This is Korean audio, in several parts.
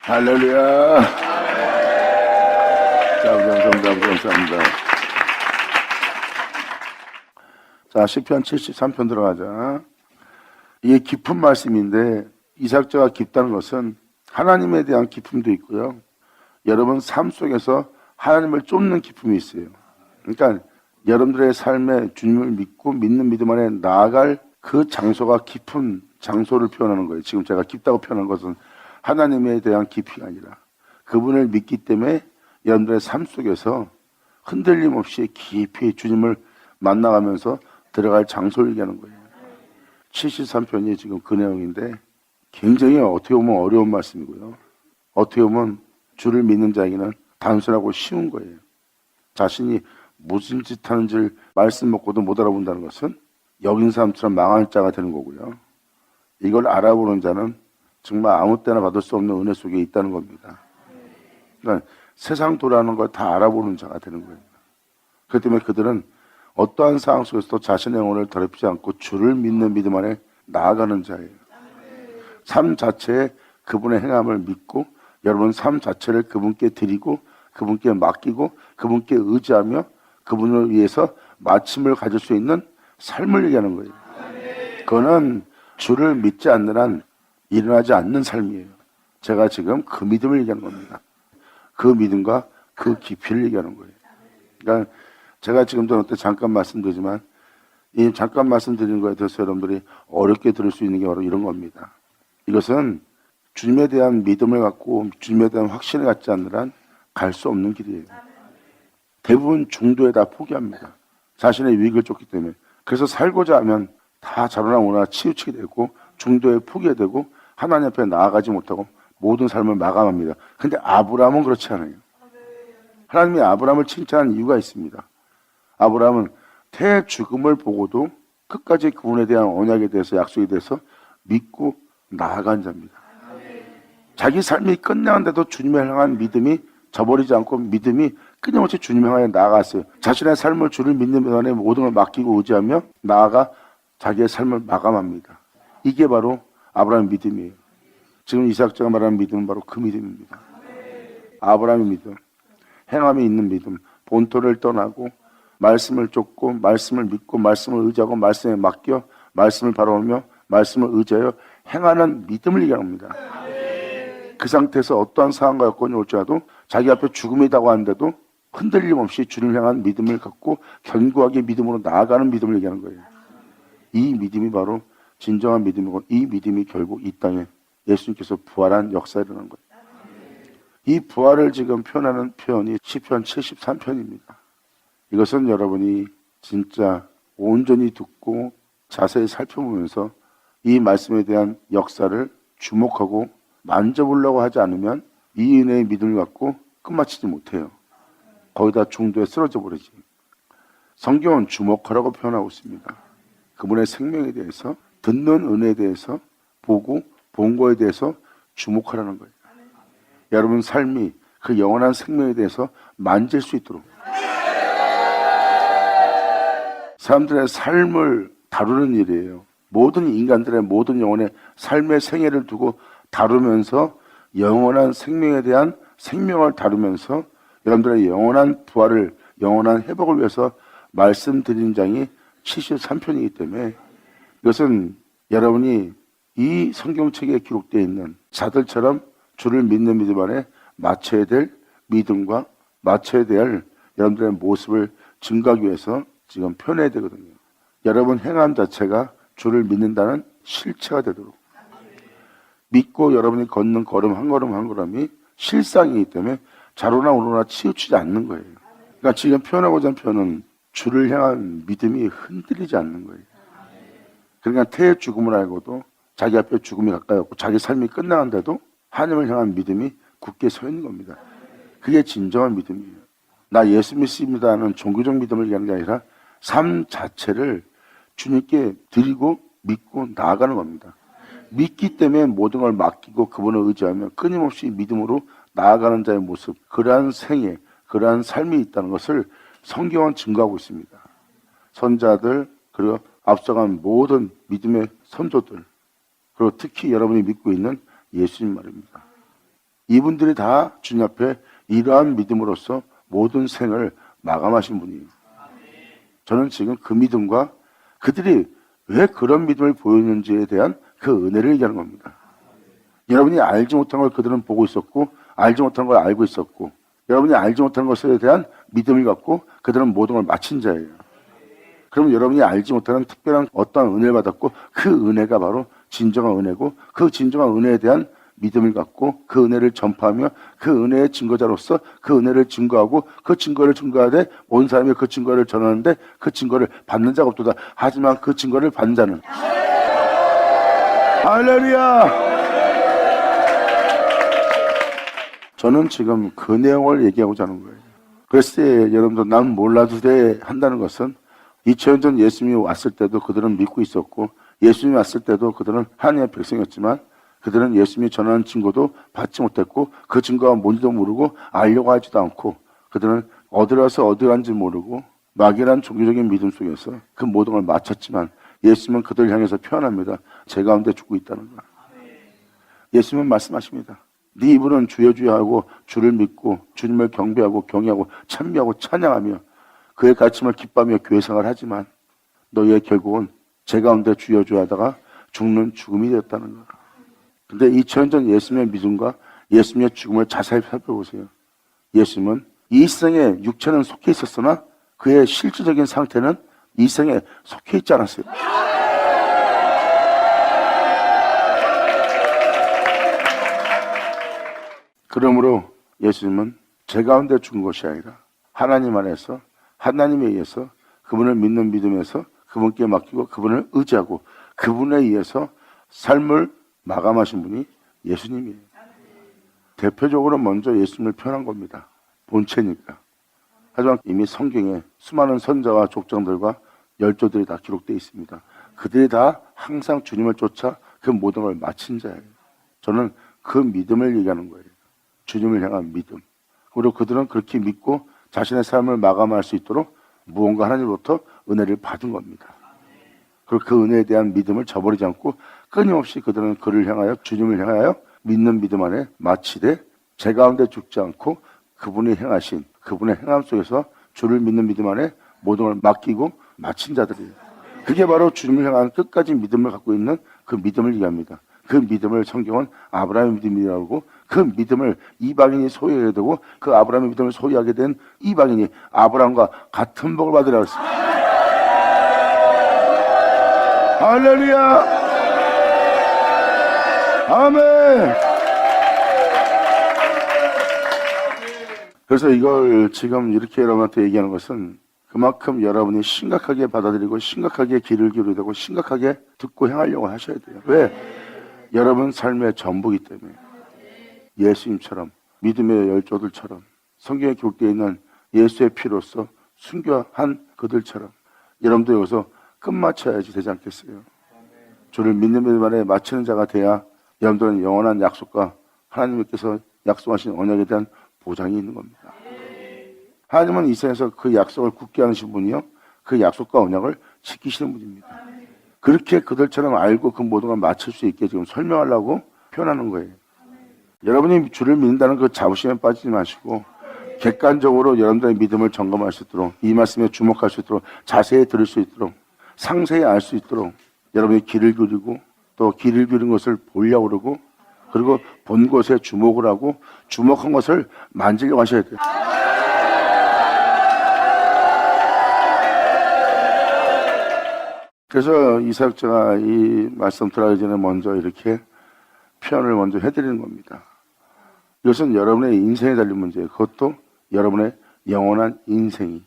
할렐루야. 감사합니다. 자, 시편 73편 들어가자. 이게 깊은 말씀인데 이삭자가 깊다는 것은 하나님에 대한 기쁨도 있고요. 여러분 삶 속에서 하나님을 쫓는 기쁨이 있어요. 그러니까 여러분들의 삶에 주님을 믿고 믿는 믿음 안에 나아갈 그 장소가 깊은 장소를 표현하는 거예요. 지금 제가 깊다고 표현한 것은 하나님에 대한 깊이가 아니라 그분을 믿기 때문에 여러분들의 삶 속에서 흔들림 없이 깊이 주님을 만나가면서 들어갈 장소를 얘기하는 거예요. 73편이 지금 그 내용인데 굉장히 어떻게 보면 어려운 말씀이고요. 어떻게 보면 주를 믿는 자에게는 단순하고 쉬운 거예요. 자신이 무슨 짓 하는지를 말씀 먹고도 못 알아본다는 것은 여긴 사람처럼 망할 자가 되는 거고요. 이걸 알아보는 자는 정말 아무 때나 받을 수 없는 은혜 속에 있다는 겁니다. 그러니까 세상 돌아가는 걸 다 알아보는 자가 되는 거예요. 그렇기 때문에 그들은 어떠한 상황 속에서도 자신의 영혼을 더럽히지 않고 주를 믿는 믿음 안에 나아가는 자예요. 삶 자체에 그분의 행함을 믿고 여러분 삶 자체를 그분께 드리고 그분께 맡기고 그분께 의지하며 그분을 위해서 마침을 가질 수 있는 삶을 얘기하는 거예요. 그거는 주를 믿지 않는 한 일어나지 않는 삶이에요. 제가 지금 그 믿음을 얘기하는 겁니다. 그 믿음과 그 깊이를 얘기하는 거예요. 그러니까 제가 지금 전에 잠깐 말씀드리지만 이 잠깐 말씀드리는 거에 대해서 여러분들이 어렵게 들을 수 있는 게 바로 이런 겁니다. 이것은 주님에 대한 믿음을 갖고 주님에 대한 확신을 갖지 않는 한 갈 수 없는 길이에요. 대부분 중도에 다 포기합니다. 자신의 위기를 쫓기 때문에. 그래서 살고자 하면 다 자로나 오나 치우치게 되고 중도에 포기하게 되고 하나님 앞에 나아가지 못하고 모든 삶을 마감합니다. 그런데 아브라함은 그렇지 않아요. 하나님이 아브라함을 칭찬한 이유가 있습니다. 아브라함은 태의 죽음을 보고도 끝까지 그분에 대한 언약에 대해서 약속에 대해서 믿고 나아간 자입니다. 자기 삶이 끝나는데도 주님을 향한 믿음이 저버리지 않고 믿음이 끊임없이 주님을 향해 나아갔어요. 자신의 삶을 주를 믿는 면에 모든 걸 맡기고 의지하며 나아가 자기의 삶을 마감합니다. 이게 바로 아브라함의 믿음이에요. 지금 이삭자가 말하는 믿음은 바로 그 믿음입니다. 아브라함의 믿음, 행함이 있는 믿음, 본토를 떠나고 말씀을 쫓고 말씀을 믿고 말씀을 의지하고 말씀에 맡겨 말씀을 바라보며 말씀을 의지하여 행하는 믿음을 얘기합니다. 그 상태에서 어떠한 상황과 여건이 올지라도 자기 앞에 죽음이 다가왔는데도 흔들림 없이 주님을 향한 믿음을 갖고 견고하게 믿음으로 나아가는 믿음을 얘기하는 거예요. 이 믿음이 바로 진정한 믿음이고 이 믿음이 결국 이 땅에 예수님께서 부활한 역사를 일어난 거예요. 이 부활을 지금 표현하는 표현이 시편 73편입니다. 이것은 여러분이 진짜 온전히 듣고 자세히 살펴보면서 이 말씀에 대한 역사를 주목하고 만져보려고 하지 않으면 이 은혜의 믿음을 갖고 끝마치지 못해요. 거기다 중도에 쓰러져 버리지. 성경은 주목하라고 표현하고 있습니다. 그분의 생명에 대해서 듣는 은혜에 대해서 보고 본 거에 대해서 주목하라는 거예요. 여러분 삶이 그 영원한 생명에 대해서 만질 수 있도록 사람들의 삶을 다루는 일이에요. 모든 인간들의 모든 영혼의 삶의 생애를 두고 다루면서 영원한 생명에 대한 생명을 다루면서 여러분들의 영원한 부활을 영원한 회복을 위해서 말씀드린 장이 73편이기 때문에 이것은 여러분이 이 성경책에 기록되어 있는 자들처럼 주를 믿는 믿음 안에 맞춰야 될 믿음과 맞춰야 될 여러분들의 모습을 증가하기 위해서 지금 표현해야 되거든요. 여러분 행함 자체가 주를 믿는다는 실체가 되도록 믿고 여러분이 걷는 걸음 한 걸음 한 걸음이 실상이기 때문에 자로나 우로나 치우치지 않는 거예요. 그러니까 지금 표현하고자 하는 표현은 주를 향한 믿음이 흔들리지 않는 거예요. 그러니까 태의 죽음을 알고도 자기 앞에 죽음이 가까이 왔고 자기 삶이 끝나는데도 하나님을 향한 믿음이 굳게 서 있는 겁니다. 그게 진정한 믿음이에요. 나 예수 믿습니다 하는 종교적 믿음을 얘기하는 게 아니라 삶 자체를 주님께 드리고 믿고 나아가는 겁니다. 믿기 때문에 모든 걸 맡기고 그분을 의지하며 끊임없이 믿음으로 나아가는 자의 모습, 그러한 생애, 그러한 삶이 있다는 것을 성경은 증거하고 있습니다. 선자들, 그리고 앞서간 모든 믿음의 선조들, 그리고 특히 여러분이 믿고 있는 예수님 말입니다. 이분들이 다 주님 앞에 이러한 믿음으로써 모든 생을 마감하신 분이에요. 저는 지금 그 믿음과 그들이 왜 그런 믿음을 보였는지에 대한 그 은혜를 얘기하는 겁니다. 여러분이 알지 못한 걸 그들은 보고 있었고, 알지 못한 걸 알고 있었고, 여러분이 알지 못한 것에 대한 믿음을 갖고 그들은 모든 걸 마친 자예요. 그러면 여러분이 알지 못하는 특별한 어떤 은혜를 받았고, 그 은혜가 바로 진정한 은혜고, 그 진정한 은혜에 대한 믿음을 갖고 그 은혜를 전파하며 그 은혜의 증거자로서 그 은혜를 증거하고 그 증거를 증거하되 온 사람이 그 증거를 전하는데 그 증거를 받는 자가 없도다. 하지만 그 증거를 받는 자는 할렐루야. 저는 지금 그 내용을 얘기하고자 하는 거예요. 그래서 여러분들 난 몰라도 돼 한다는 것은 2000년 전 예수님이 왔을 때도 그들은 믿고 있었고 예수님이 왔을 때도 그들은 하나님의 백성이었지만 그들은 예수님이 전하는 증거도 받지 못했고 그 증거가 뭔지도 모르고 알려고 하지도 않고 그들은 어디로 와서 어디 간지 모르고 막연한 종교적인 믿음 속에서 그 모든 걸 마쳤지만 예수님은 그들을 향해서 표현합니다. 제 가운데 죽고 있다는 거. 예수님은 말씀하십니다. 네 입으로는 주여 주여 하고 주를 믿고 주님을 경배하고 경외하고 찬미하고 찬양하며 그의 가르침을 기뻐하며 교회 생활을 하지만 너희의 결국은 제 가운데 주여 주여 하다가 죽는 죽음이 되었다는 거야. 근데 2000년 전 예수님의 믿음과 예수님의 죽음을 자세히 살펴보세요. 예수님은 이 생에 육체는 속해 있었으나 그의 실질적인 상태는 이 생에 속해 있지 않았어요. 그러므로 예수님은 제 가운데 죽은 것이 아니라 하나님 안에서 하나님에 의해서 그분을 믿는 믿음에서 그분께 맡기고 그분을 의지하고 그분에 의해서 삶을 마감하신 분이 예수님이에요. 대표적으로 먼저 예수님을 표현한 겁니다. 본체니까. 하지만 이미 성경에 수많은 선자와 족장들과 열조들이 다 기록되어 있습니다. 그들이 다 항상 주님을 쫓아 그 모든 걸 마친 자예요. 저는 그 믿음을 얘기하는 거예요. 주님을 향한 믿음. 그리고 그들은 그렇게 믿고 자신의 삶을 마감할 수 있도록 무언가 하나님으로부터 은혜를 받은 겁니다. 그리고 그 은혜에 대한 믿음을 저버리지 않고 끊임없이 그들은 그를 향하여 주님을 향하여 믿는 믿음 안에 마치되 제 가운데 죽지 않고 그분이 행하신 그분의 행함 속에서 주를 믿는 믿음 안에 모든 걸 맡기고 마친 자들이에요. 그게 바로 주님을 향한 끝까지 믿음을 갖고 있는 그 믿음을 얘기합니다. 그 믿음을 성경은 아브라함의 믿음이라고 하고 그 믿음을 이방인이 소유하게 되고 그 아브라함의 믿음을 소유하게 된 이방인이 아브라함과 같은 복을 받으라고 했습니다. 할렐루야. 아멘. 그래서 이걸 지금 이렇게 여러분한테 얘기하는 것은 그만큼 여러분이 심각하게 받아들이고 심각하게 귀를 기울여야 되고 심각하게 듣고 행하려고 하셔야 돼요. 왜? 여러분 삶의 전부이기 때문에. 예수님처럼 믿음의 열조들처럼 성경에 기록되어 있는 예수의 피로서 순교한 그들처럼 여러분도 여기서 끝마쳐야지 되지 않겠어요? 주를 믿는 믿음 안에 마치는 자가 돼야 여러분들은 영원한 약속과 하나님께서 약속하신 언약에 대한 보장이 있는 겁니다. 하나님은 이 세상에서 그 약속을 굳게 하신 분이요 그 약속과 언약을 지키시는 분입니다. 그렇게 그들처럼 알고 그 모든 걸 맞출 수 있게 지금 설명하려고 표현하는 거예요. 여러분이 주를 믿는다는 그 자부심에 빠지지 마시고 객관적으로 여러분들의 믿음을 점검할 수 있도록 이 말씀에 주목할 수 있도록 자세히 들을 수 있도록 상세히 알 수 있도록 여러분이 귀를 기울이고 또 귀를 기울인 것을 보려고 그러고 그리고 본 것에 주목을 하고 주목한 것을 만지려고 하셔야 돼요. 그래서 이 사역자가 이 말씀 들어가기 전에 먼저 이렇게 표현을 먼저 해드리는 겁니다. 이것은 여러분의 인생에 달린 문제예요. 그것도 여러분의 영원한 인생이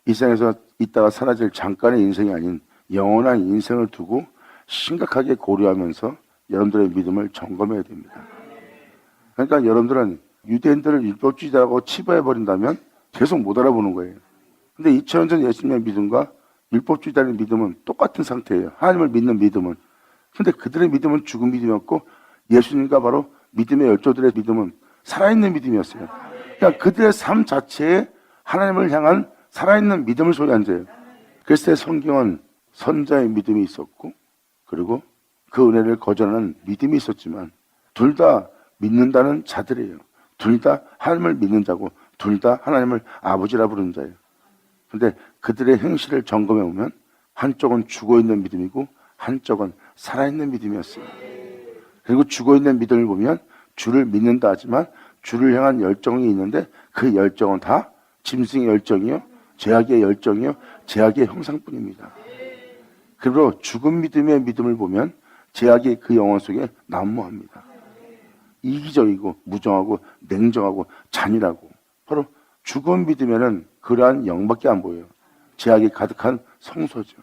이 세상에서 있다가 사라질 잠깐의 인생이 아닌 영원한 인생을 두고 심각하게 고려하면서 여러분들의 믿음을 점검해야 됩니다. 그러니까 여러분들은 유대인들을 율법주의자라고 치부해버린다면 계속 못 알아보는 거예요. 근데 2000년 전 예수님의 믿음과 율법주의자의 믿음은 똑같은 상태예요. 하나님을 믿는 믿음은. 근데 그들의 믿음은 죽은 믿음이었고 예수님과 바로 믿음의 열조들의 믿음은 살아있는 믿음이었어요. 그러니까 그들의 삶 자체에 하나님을 향한 살아있는 믿음을 소유한 자예요. 그래서 성경은 선자의 믿음이 있었고 그리고 그 은혜를 거절하는 믿음이 있었지만 둘 다 믿는다는 자들이에요. 둘 다 하나님을 믿는 자고 둘 다 하나님을 아버지라 부르는 자예요. 근데 그들의 행실을 점검해 보면 한쪽은 죽어있는 믿음이고 한쪽은 살아있는 믿음이었어요. 그리고 죽어있는 믿음을 보면 주를 믿는다 하지만 주를 향한 열정이 있는데 그 열정은 다 짐승의 열정이요, 죄악의 열정이요, 죄악의 형상뿐입니다. 그리고 죽은 믿음의 믿음을 보면 죄악이 그 영혼 속에 난무합니다. 이기적이고 무정하고 냉정하고 잔인하고 바로 죽은 믿음에는 그러한 영밖에 안 보여요. 죄악이 가득한 성소죠.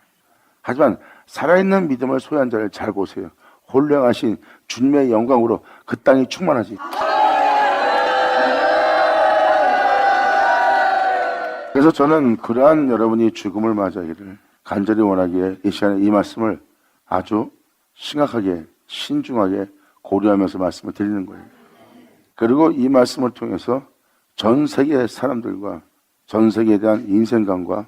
하지만 살아있는 믿음을 소유한 자를 잘 보세요. 홀령하신 주님의 영광으로 그 땅이 충만하지. 그래서 저는 그러한 여러분이 죽음을 맞이하기를 간절히 원하기에 이 시간에 이 말씀을 아주 심각하게 신중하게 고려하면서 말씀을 드리는 거예요. 그리고 이 말씀을 통해서 전 세계 사람들과 전 세계에 대한 인생관과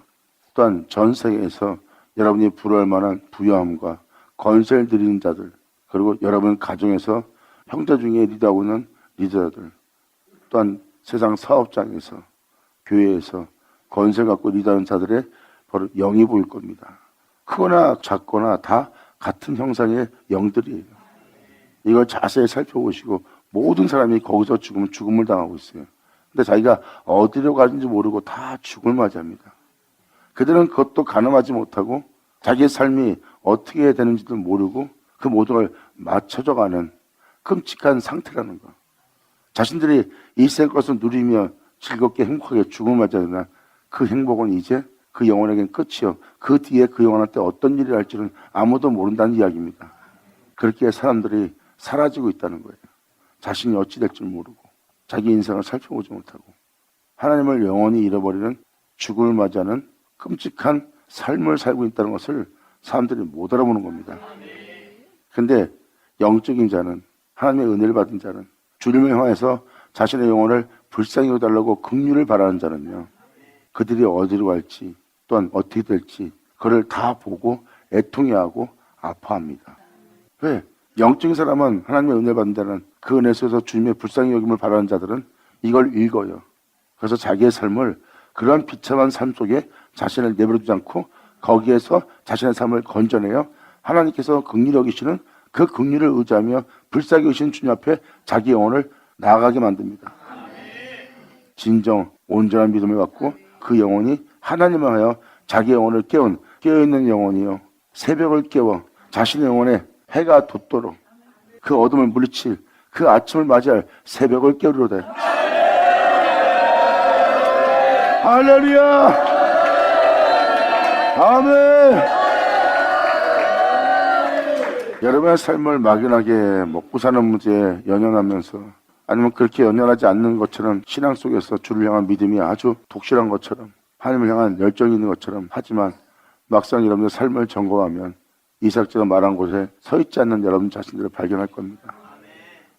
또한 전 세계에서 여러분이 부러울 만한 부유함과 건세를 드리는 자들, 그리고 여러분 가정에서 형제 중에 리더하고 있는 리더들, 또한 세상 사업장에서 교회에서 건세를 갖고 리더하는 자들의 바로 영이 보일 겁니다. 크거나 작거나 다 같은 형상의 영들이에요. 이걸 자세히 살펴보시고 모든 사람이 거기서 죽음을 당하고 있어요. 근데 자기가 어디로 가는지 모르고 다 죽음을 맞이합니다. 그들은 그것도 가늠하지 못하고 자기의 삶이 어떻게 해야 되는지도 모르고 그 모든 걸 맞춰져가는 끔찍한 상태라는 거. 자신들이 일생 것을 누리며 즐겁게 행복하게 죽음을 맞이하나 그 행복은 이제 그 영혼에겐 끝이요. 그 뒤에 그 영혼한테 어떤 일이 할지는 아무도 모른다는 이야기입니다. 그렇게 사람들이 사라지고 있다는 거예요. 자신이 어찌 될 줄 모르고 자기 인생을 살펴보지 못하고 하나님을 영원히 잃어버리는 죽음을 맞이하는 끔찍한 삶을 살고 있다는 것을 사람들이 못 알아보는 겁니다. 근데 영적인 자는, 하나님의 은혜를 받은 자는, 주님을 향해서 자신의 영혼을 불쌍히 여겨달라고 긍휼을 바라는 자는요, 그들이 어디로 갈지 또한 어떻게 될지 그를 다 보고 애통해하고 아파합니다. 왜? 영적인 사람은 하나님의 은혜를 받는 자는 그 은혜 속에서 주님의 불쌍히 여김을 바라는 자들은 이걸 읽어요. 그래서 자기의 삶을 그러한 비참한 삶 속에 자신을 내버려두지 않고 거기에서 자신의 삶을 건져내요. 하나님께서 긍휼히 여기시는 그 긍휼을 의지하며 불쌍히 여기시는 주님 앞에 자기 영혼을 나아가게 만듭니다. 진정 온전한 믿음을 갖고 그 영혼이 하나님을 하여 자기 영혼을 깨어있는 영혼이요, 새벽을 깨워 자신의 영혼에 해가 돋도록 그 어둠을 물리칠 그 아침을 맞이할 새벽을 깨우리로다. 할렐루야! 아멘! 여러분의 삶을 막연하게 먹고 사는 문제에 연연하면서, 아니면 그렇게 연연하지 않는 것처럼 신앙 속에서 주를 향한 믿음이 아주 독실한 것처럼, 하나님을 향한 열정이 있는 것처럼 하지만 막상 여러분의 삶을 점검하면 이삭제가 말한 곳에 서 있지 않는 여러분 자신들을 발견할 겁니다.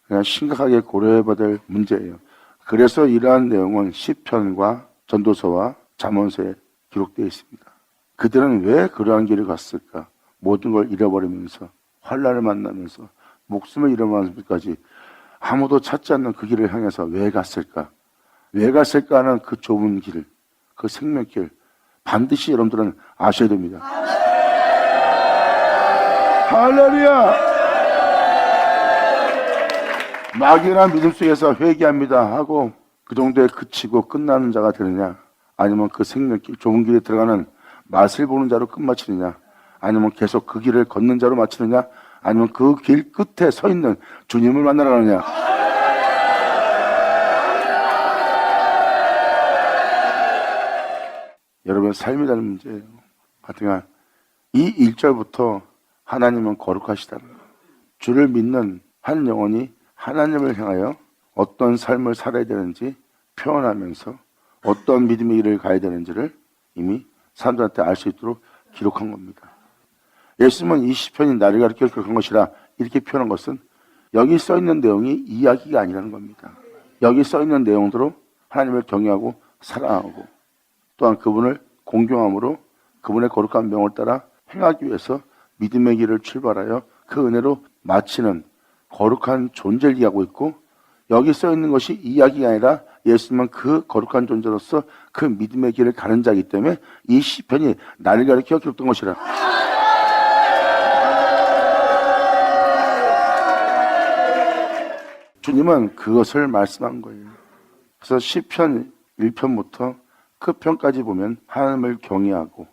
그냥 심각하게 고려해봐야 될 문제예요. 그래서 이러한 내용은 시편과 전도서와 잠언서에 기록되어 있습니다. 그들은 왜 그러한 길을 갔을까? 모든 걸 잃어버리면서 환난을 만나면서 목숨을 잃어버리면서까지 아무도 찾지 않는 그 길을 향해서 왜 갔을까? 왜 갔을까 하는 그 좁은 길, 그 생명길 반드시 여러분들은 아셔야 됩니다. 할렐루야! 막연한 믿음 속에서 회개합니다 하고 그 정도에 그치고 끝나는 자가 되느냐, 아니면 그 생명길 좁은 길에 들어가는 맛을 보는 자로 끝마치느냐, 아니면 계속 그 길을 걷는 자로 마치느냐, 아니면 그 길 끝에 서 있는 주님을 만나러 가느냐. 여러분 삶이 다른 문제예요. 하여튼 이 1절부터 하나님은 거룩하시다는 것, 주를 믿는 한 영혼이 하나님을 향하여 어떤 삶을 살아야 되는지 표현하면서 어떤 믿음의 길을 가야 되는지를 이미 사람들한테 알 수 있도록 기록한 겁니다. 예수님은 이 시편이 나를 가리켜 기록한 것이라 이렇게 표현한 것은 여기 써있는 내용이 이야기가 아니라는 겁니다. 여기 써있는 내용대로 하나님을 경외하고 사랑하고 또한 그분을 공경함으로 그분의 거룩한 명을 따라 행하기 위해서 믿음의 길을 출발하여 그 은혜로 마치는 거룩한 존재를 이해하고 있고, 여기 써 있는 것이 이야기가 아니라 예수님은 그 거룩한 존재로서 그 믿음의 길을 가는 자이기 때문에 이 시편이 나를 가리켜 기록된 것이라. 주님은 그것을 말씀한 거예요. 그래서 시편 1편부터 끝편까지 보면 하나님을 경외하고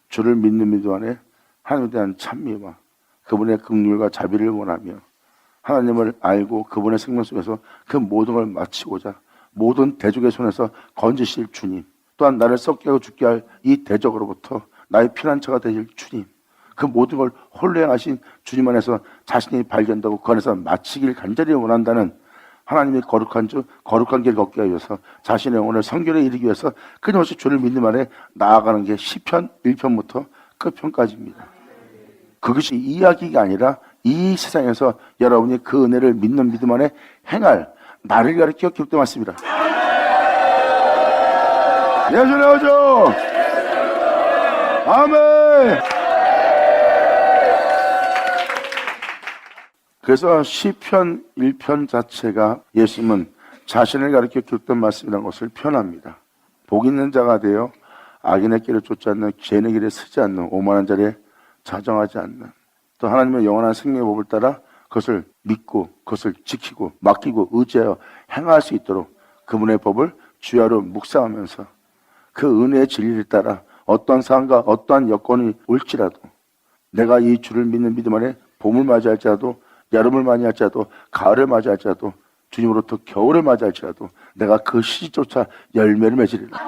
주를 믿는 믿음 안에 하나님에 대한 찬미와 그분의 긍휼과 자비를 원하며 하나님을 알고 그분의 생명 속에서 그 모든 걸 마치고자 모든 대적의 손에서 건지실 주님, 또한 나를 썩게 하고 죽게 할 이 대적으로부터 나의 피난처가 되실 주님, 그 모든 걸 홀로 행하신 주님 안에서 자신이 발견되고 그 안에서 마치길 간절히 원한다는 하나님의 거룩한 주, 거룩한 길 걷게 하여서 자신의 영혼을 성결에 이르기 위해서 끊임없이 주를 믿는 안에 나아가는 게 시편 1편부터 끝편까지입니다. 그것이 이야기가 아니라 이 세상에서 여러분이 그 은혜를 믿는 믿음 안에 행할 나를 가리켜 기록되어 왔습니다. 예수님 오죠. 아멘. 그래서 시편 1편 자체가 예수님은 자신을 가리켜 기록된 말씀이라는 것을 표현합니다. 복 있는 자가 되어 악인의 길을 쫓지 않는 죄인의 길에 서지 않는 오만한 자리에 자정하지 않는, 또 하나님의 영원한 생명의 법을 따라 그것을 믿고 그것을 지키고 맡기고 의지하여 행할 수 있도록 그분의 법을 주야로 묵상하면서 그 은혜의 진리를 따라 어떠한 상황과 어떠한 여건이 올지라도 내가 이 주를 믿는 믿음 안에 봄을 맞이할지라도 여름을 맞이할지라도 가을을 맞이할지라도 주님으로부터 겨울을 맞이할지라도 내가 그 시기조차 열매를 맺으리라.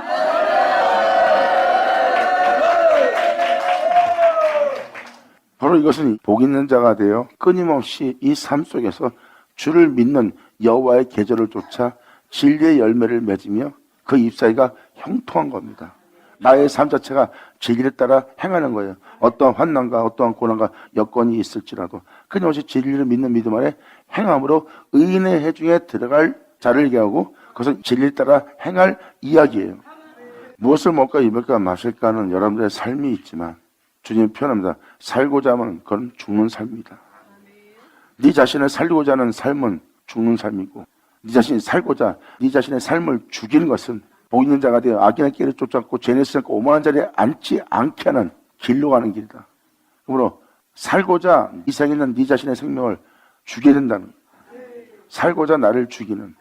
바로 이것은 복 있는 자가 되어 끊임없이 이 삶 속에서 주를 믿는 여호와의 계절을 쫓아 진리의 열매를 맺으며 그 잎사귀가 형통한 겁니다. 나의 삶 자체가 진리를 따라 행하는 거예요. 어떠한 환난과 어떠한 고난과 여건이 있을지라도 끊임없이 진리를 믿는 믿음 안에 행함으로 의인의 해중에 들어갈 자를 얘기하고 그것은 진리를 따라 행할 이야기예요. 무엇을 먹을까 입을까 마실까는 여러분들의 삶이 있지만 주님 표현합니다. 살고자 하면 그건 죽는 삶이다. 네 자신을 살리고자 하는 삶은 죽는 삶이고 네 자신이 살고자 네 자신의 삶을 죽이는 것은 복 있는 자가 되어 악인의 길을 쫓아갖고 죄를 쓰고 오만한 자리에 앉지 않게 하는 길로 가는 길이다. 그러므로 살고자 이 세상에 있는 네 자신의 생명을 죽여야 된다는, 살고자 나를 죽이는,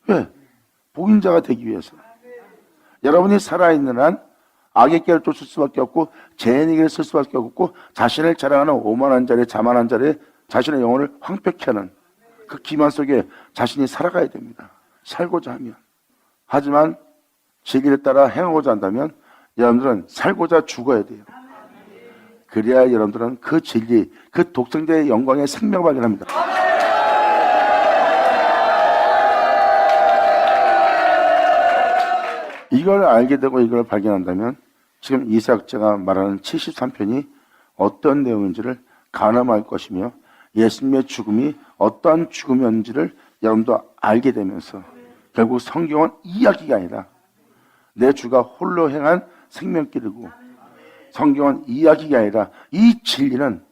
왜? 복 있는 자가 되기 위해서. 여러분이 살아있는 한 악의 길을 쫓을 수밖에 없고 죄인의 길을 쓸 수밖에 없고 자신을 자랑하는 오만한 자리에 자만한 자리에 자신의 영혼을 황폐케 하는 그 기만 속에 자신이 살아가야 됩니다. 살고자 하면. 하지만 진리를 따라 행하고자 한다면 여러분들은 살고자 죽어야 돼요. 그래야 여러분들은 그 진리, 그 독생자의 영광의 생명을 발견합니다. 이걸 알게 되고 이걸 발견한다면 지금 이사역자가 말하는 73편이 어떤 내용인지를 가늠할 것이며 예수님의 죽음이 어떠한 죽음이었는지를 여러분도 알게 되면서 결국 성경은 이야기가 아니라 내 주가 홀로 행한 생명길이고 성경은 이야기가 아니라 이 진리는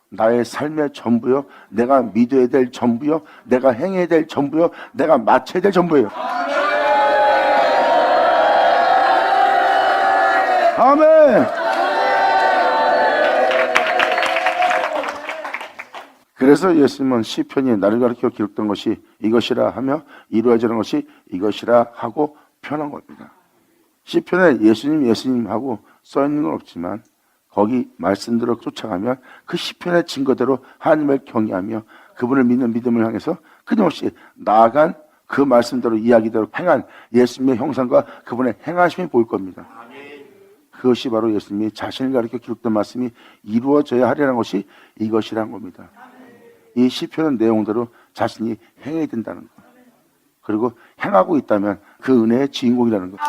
나의 삶의 전부요, 내가 믿어야 될 전부요, 내가 행해야 될 전부요, 내가 마쳐야 될 전부예요. 아멘. 그래서 예수님은 시편이 나를 가리켜 기록된 것이 이것이라 하며 이루어지는 것이 이것이라 하고 표현한 겁니다. 시편에 예수님 하고 써있는 건 없지만 거기 말씀대로 쫓아가면 그 시편의 증거대로 하나님을 경외하며 그분을 믿는 믿음을 향해서 끊임없이 나아간 그 말씀대로 이야기대로 행한 예수님의 형상과 그분의 행하심이 보일 겁니다. 그것이 바로 예수님이 자신을 가리켜 기록된 말씀이 이루어져야 하려는 것이 이것이란 겁니다. 이 시편의 내용대로 자신이 행해야 된다는 것. 그리고 행하고 있다면 그 은혜의 주인공이라는 것.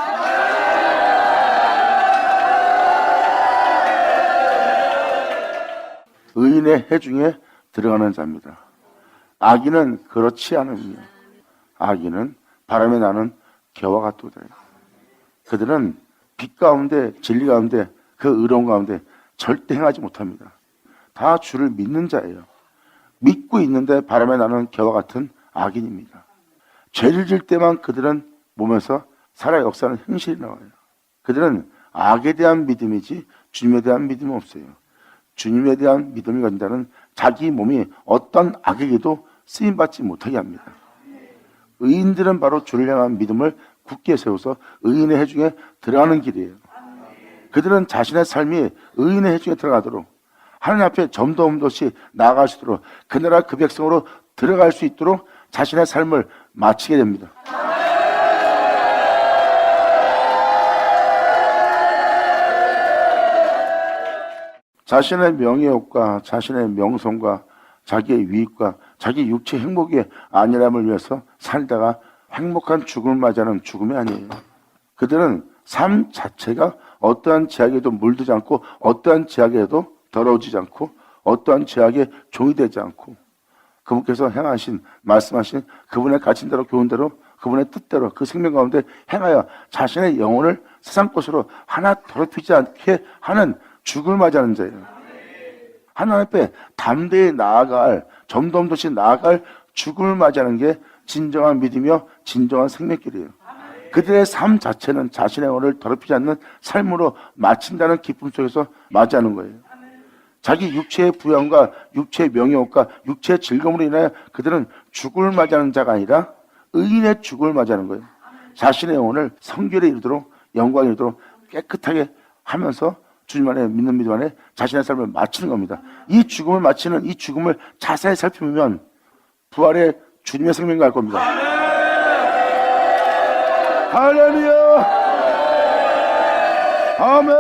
의인의 해중에 들어가는 자입니다. 악인은 그렇지 않으며 악인은 바람에 나는 겨와 같도다. 그들은 빛 가운데 진리 가운데 그 의로운 가운데 절대 행하지 못합니다. 다 주를 믿는 자예요. 믿고 있는데 바람에 나는 겨와 같은 악인입니다. 죄를 질 때만 그들은 몸에서 살아 역사하는 행실이 나와요. 그들은 악에 대한 믿음이지 주님에 대한 믿음은 없어요. 주님에 대한 믿음을 가진 자는 자기 몸이 어떤 악에게도 쓰임받지 못하게 합니다. 의인들은 바로 주를 향한 믿음을 굳게 세워서 의인의 해중에 들어가는 길이에요. 그들은 자신의 삶이 의인의 해중에 들어가도록 하나님 앞에 점도 흠도 없이 나아갈 수 있도록 그 나라 그 백성으로 들어갈 수 있도록 자신의 삶을 마치게 됩니다. 자신의 명예욕과 자신의 명성과 자기의 유익과 자기 육체 행복의 안일함을 위해서 살다가 행복한 죽음을 맞이하는 죽음이 아니에요. 그들은 삶 자체가 어떠한 제약에도 물들지 않고 어떠한 제약에도 더러워지지 않고 어떠한 제약에 종이 되지 않고 그분께서 행하신 말씀하신 그분의 가르침대로 교훈대로 그분의 뜻대로 그 생명 가운데 행하여 자신의 영혼을 세상 것으로 하나 더럽히지 않게 하는 죽음을 맞이하는 자예요. 하나님 앞에 담대히 나아갈 점도 흠도 없이 나아갈 죽음을 맞이하는 게 진정한 믿음이며 진정한 생명길이에요. 그들의 삶 자체는 자신의 영혼을 더럽히지 않는 삶으로 마친다는 기쁨 속에서 맞이하는 거예요. 자기 육체의 부양과 육체의 명예욕과 육체의 즐거움으로 인하여 그들은 죽음을 맞이하는 자가 아니라 의인의 죽음을 맞이하는 거예요. 자신의 영혼을 성결에 이르도록 영광에 이르도록 깨끗하게 하면서 주님 안에 믿는 믿음 안에 자신의 삶을 마치는 겁니다. 이 죽음을 마치는 이 죽음을 자세히 살펴보면 부활의 주님의 생명과 할 겁니다. 할렐루야! 아멘!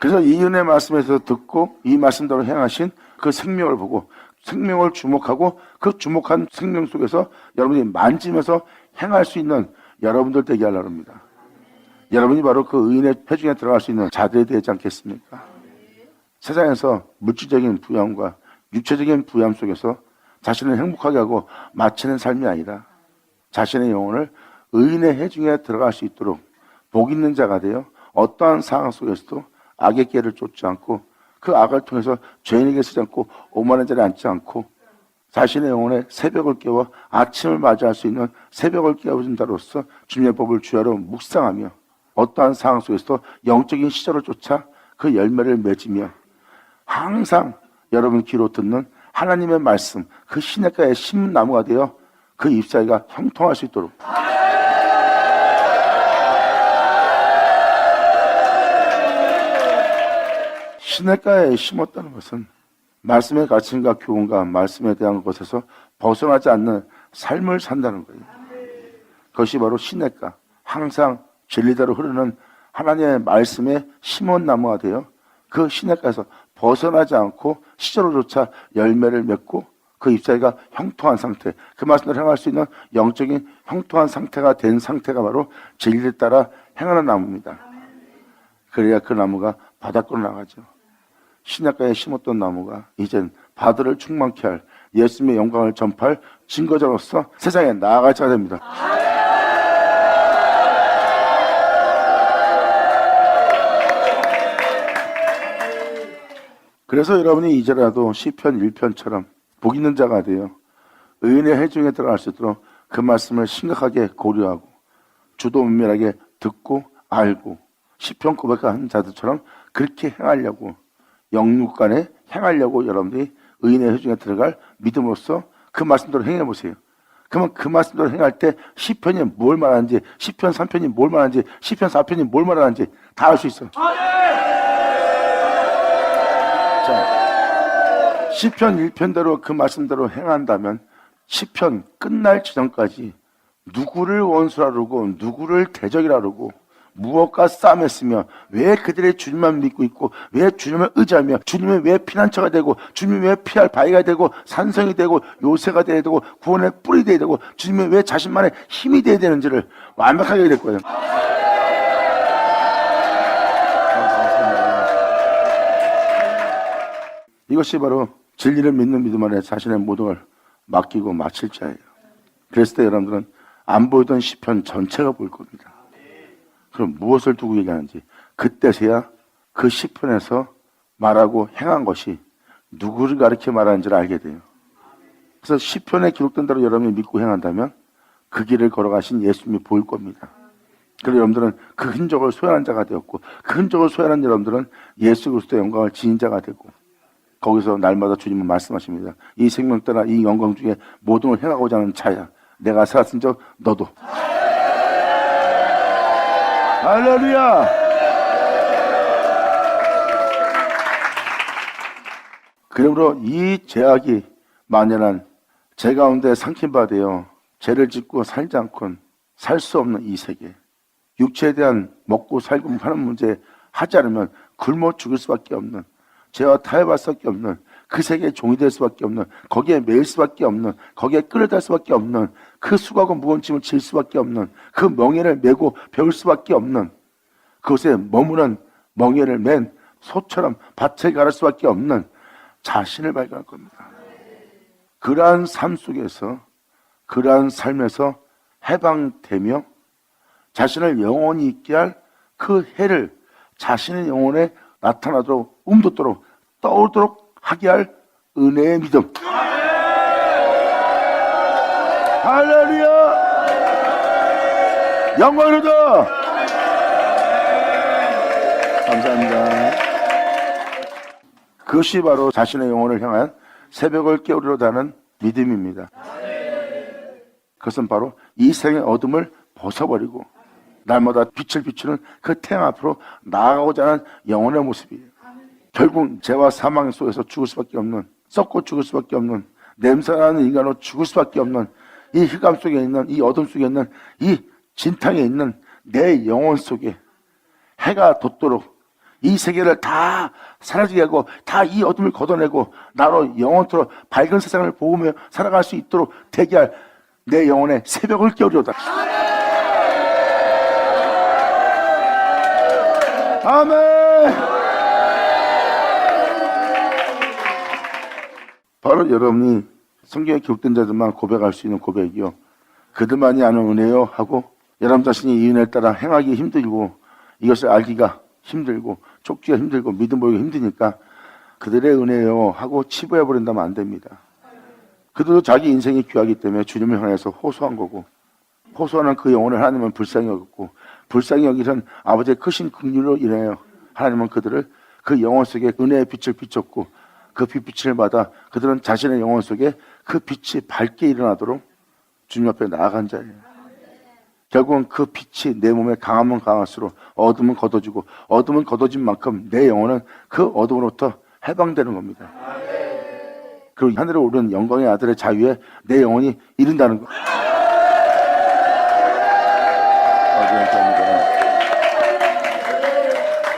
그래서 이 은혜 말씀에서 듣고 이 말씀대로 행하신 그 생명을 보고 생명을 주목하고 그 주목한 생명 속에서 여러분이 만지면서 행할 수 있는 여러분들 되게 하려고 합니다. 여러분이 바로 그 의인의 회중에 들어갈 수 있는 자들이 되지 않겠습니까? 세상에서 물질적인 부양과 육체적인 부양 속에서 자신을 행복하게 하고 마치는 삶이 아니라 자신의 영혼을 의인의 회중에 들어갈 수 있도록 복 있는 자가 되어 어떠한 상황 속에서도 악의 길을 쫓지 않고 그 악을 통해서 죄인에게 쓰지 않고 오만한 자리에 앉지 않고 자신의 영혼에 새벽을 깨워 아침을 맞이할 수 있는 새벽을 깨워준 자로서 주님의 법을 주야로 묵상하며 어떠한 상황 속에서도 영적인 시절을 쫓아 그 열매를 맺으며 항상 여러분 귀로 듣는 하나님의 말씀 그 시냇가의 심나무가 되어 그 잎사귀가 형통할 수 있도록 시냇가에 심었다는 것은 말씀의 가르침과 교훈과 말씀에 대한 것에서 벗어나지 않는 삶을 산다는 거예요. 그것이 바로 시냇가 항상 진리대로 흐르는 하나님의 말씀에 심은 나무가 되어 그 시냇가에서 벗어나지 않고 시절로조차 열매를 맺고 그 잎사귀가 형통한 상태 그 말씀대로 행할 수 있는 영적인 형통한 상태가 된 상태가 바로 진리를 따라 행하는 나무입니다. 그래야 그 나무가 바닷가로 나가죠. 시냇가에 심었던 나무가 이젠 바다를 충만케 할 예수님의 영광을 전파할 증거자로서 세상에 나아갈 자가 됩니다. 그래서 여러분이 이제라도 시편 1편처럼 복 있는 자가 되어 의인의 회중에 들어갈 수 있도록 그 말씀을 심각하게 고려하고 주도 면밀하게 듣고 알고 시편 고백한 자들처럼 그렇게 행하려고 영육간에 행하려고 여러분들이 의인의 회중에 들어갈 믿음으로써 그 말씀대로 행해보세요. 그러면 그 말씀대로 행할 때 시편이 뭘 말하는지 시편 3편이 뭘 말하는지 시편 4편이 뭘 말하는지 다 알 수 있어요. 자, 시편 1편대로 그 말씀대로 행한다면 시편 끝날 지점까지 누구를 원수라 그러고 누구를 대적이라 그러고 무엇과 싸움했으며 왜 그들의 주님만 믿고 있고 왜 주님을 의지하며 주님이 왜 피난처가 되고 주님이 왜 피할 바위가 되고 산성이 되고 요새가 되어야 되고 구원의 뿔이 되어야 되고 주님이 왜 자신만의 힘이 되어야 되는지를 완벽하게 될 거예요. 이것이 바로 진리를 믿는 믿음 안에 자신의 모든 걸 맡기고 마칠 자예요. 그랬을 때 여러분들은 안 보이던 시편 전체가 보일 겁니다. 그럼 무엇을 두고 얘기하는지 그때서야 그 시편에서 말하고 행한 것이 누구를 가리켜 말하는지를 알게 돼요. 그래서 시편에 기록된 대로 여러분이 믿고 행한다면 그 길을 걸어가신 예수님이 보일 겁니다. 그래서 여러분들은 그 흔적을 소유한 자가 되었고, 그 흔적을 소유한 여러분들은 예수 그리스도의 영광을 지닌 자가 되고, 거기서 날마다 주님은 말씀하십니다. 이 생명 따라 이 영광 중에 모든 걸 행하고자 하는 자야. 내가 살았은 적 너도. 할렐루야. 그러므로 이 죄악이 만연한 죄 가운데 삼킨 바 되어 죄를 짓고 살지 않고는 살 수 없는 이 세계, 육체에 대한 먹고 살고 하는 문제 하지 않으면 굶어 죽을 수밖에 없는, 죄와 타협할 수밖에 없는, 그 세계의 종이 될 수밖에 없는, 거기에 매일 수밖에 없는, 거기에 끌어달 수밖에 없는, 그 수고하고 무거운 짐을 질 수밖에 없는, 그 멍에를 메고 배울 수밖에 없는, 그곳에 머무는 멍에를 맨 소처럼 밭에 가를 수밖에 없는 자신을 발견할 겁니다. 그러한 삶 속에서, 그러한 삶에서 해방되며 자신을 영원히 있게 할 그 해를 자신의 영혼에 나타나도록, 움돋도록, 떠오르도록 하게 할 은혜의 믿음. 할렐루야! 영광이로다! 감사합니다. 그것이 바로 자신의 영혼을 향한 새벽을 깨우리로다 하는 믿음입니다. 그것은 바로 이 생의 어둠을 벗어버리고 날마다 빛을 비추는 그 태양 앞으로 나아가고자 하는 영혼의 모습이에요. 결국 죄와 사망 속에서 죽을 수밖에 없는, 썩고 죽을 수밖에 없는, 냄새나는 인간으로 죽을 수밖에 없는 이 흑암 속에 있는, 이 어둠 속에 있는, 이 진탕에 있는 내 영혼 속에 해가 돋도록 이 세계를 다 사라지게 하고 다 이 어둠을 걷어내고 나로 영원토록 밝은 세상을 보며 살아갈 수 있도록 되게 할 내 영혼의 새벽을 깨우리로다. 아멘. 바로 여러분이 성경에 기록된 자들만 고백할 수 있는 고백이요, 그들만이 아는 은혜요 하고 여러분 자신이 이 은혜를 따라 행하기 힘들고 이것을 알기가 힘들고 쫓기가 힘들고 믿음 보이기가 힘드니까 그들의 은혜요 하고 치부해버린다면 안 됩니다. 그들도 자기 인생이 귀하기 때문에 주님을 향해서 호소한 거고, 호소하는 그 영혼을 하나님은 불쌍히 여겼고, 불쌍히 여기선 아버지의 크신 긍휼로 인하여 하나님은 그들을 그 영혼 속에 은혜의 빛을 비췄고, 그 빛을 받아 그들은 자신의 영혼 속에 그 빛이 밝게 일어나도록 주님 앞에 나아간 자예요. 결국은 그 빛이 내 몸에 강하면 강할수록 어둠은 걷어지고, 어둠은 걷어진 만큼 내 영혼은 그 어둠으로부터 해방되는 겁니다. 그리고 하늘에 오른 영광의 아들의 자유에 내 영혼이 이른다는 것.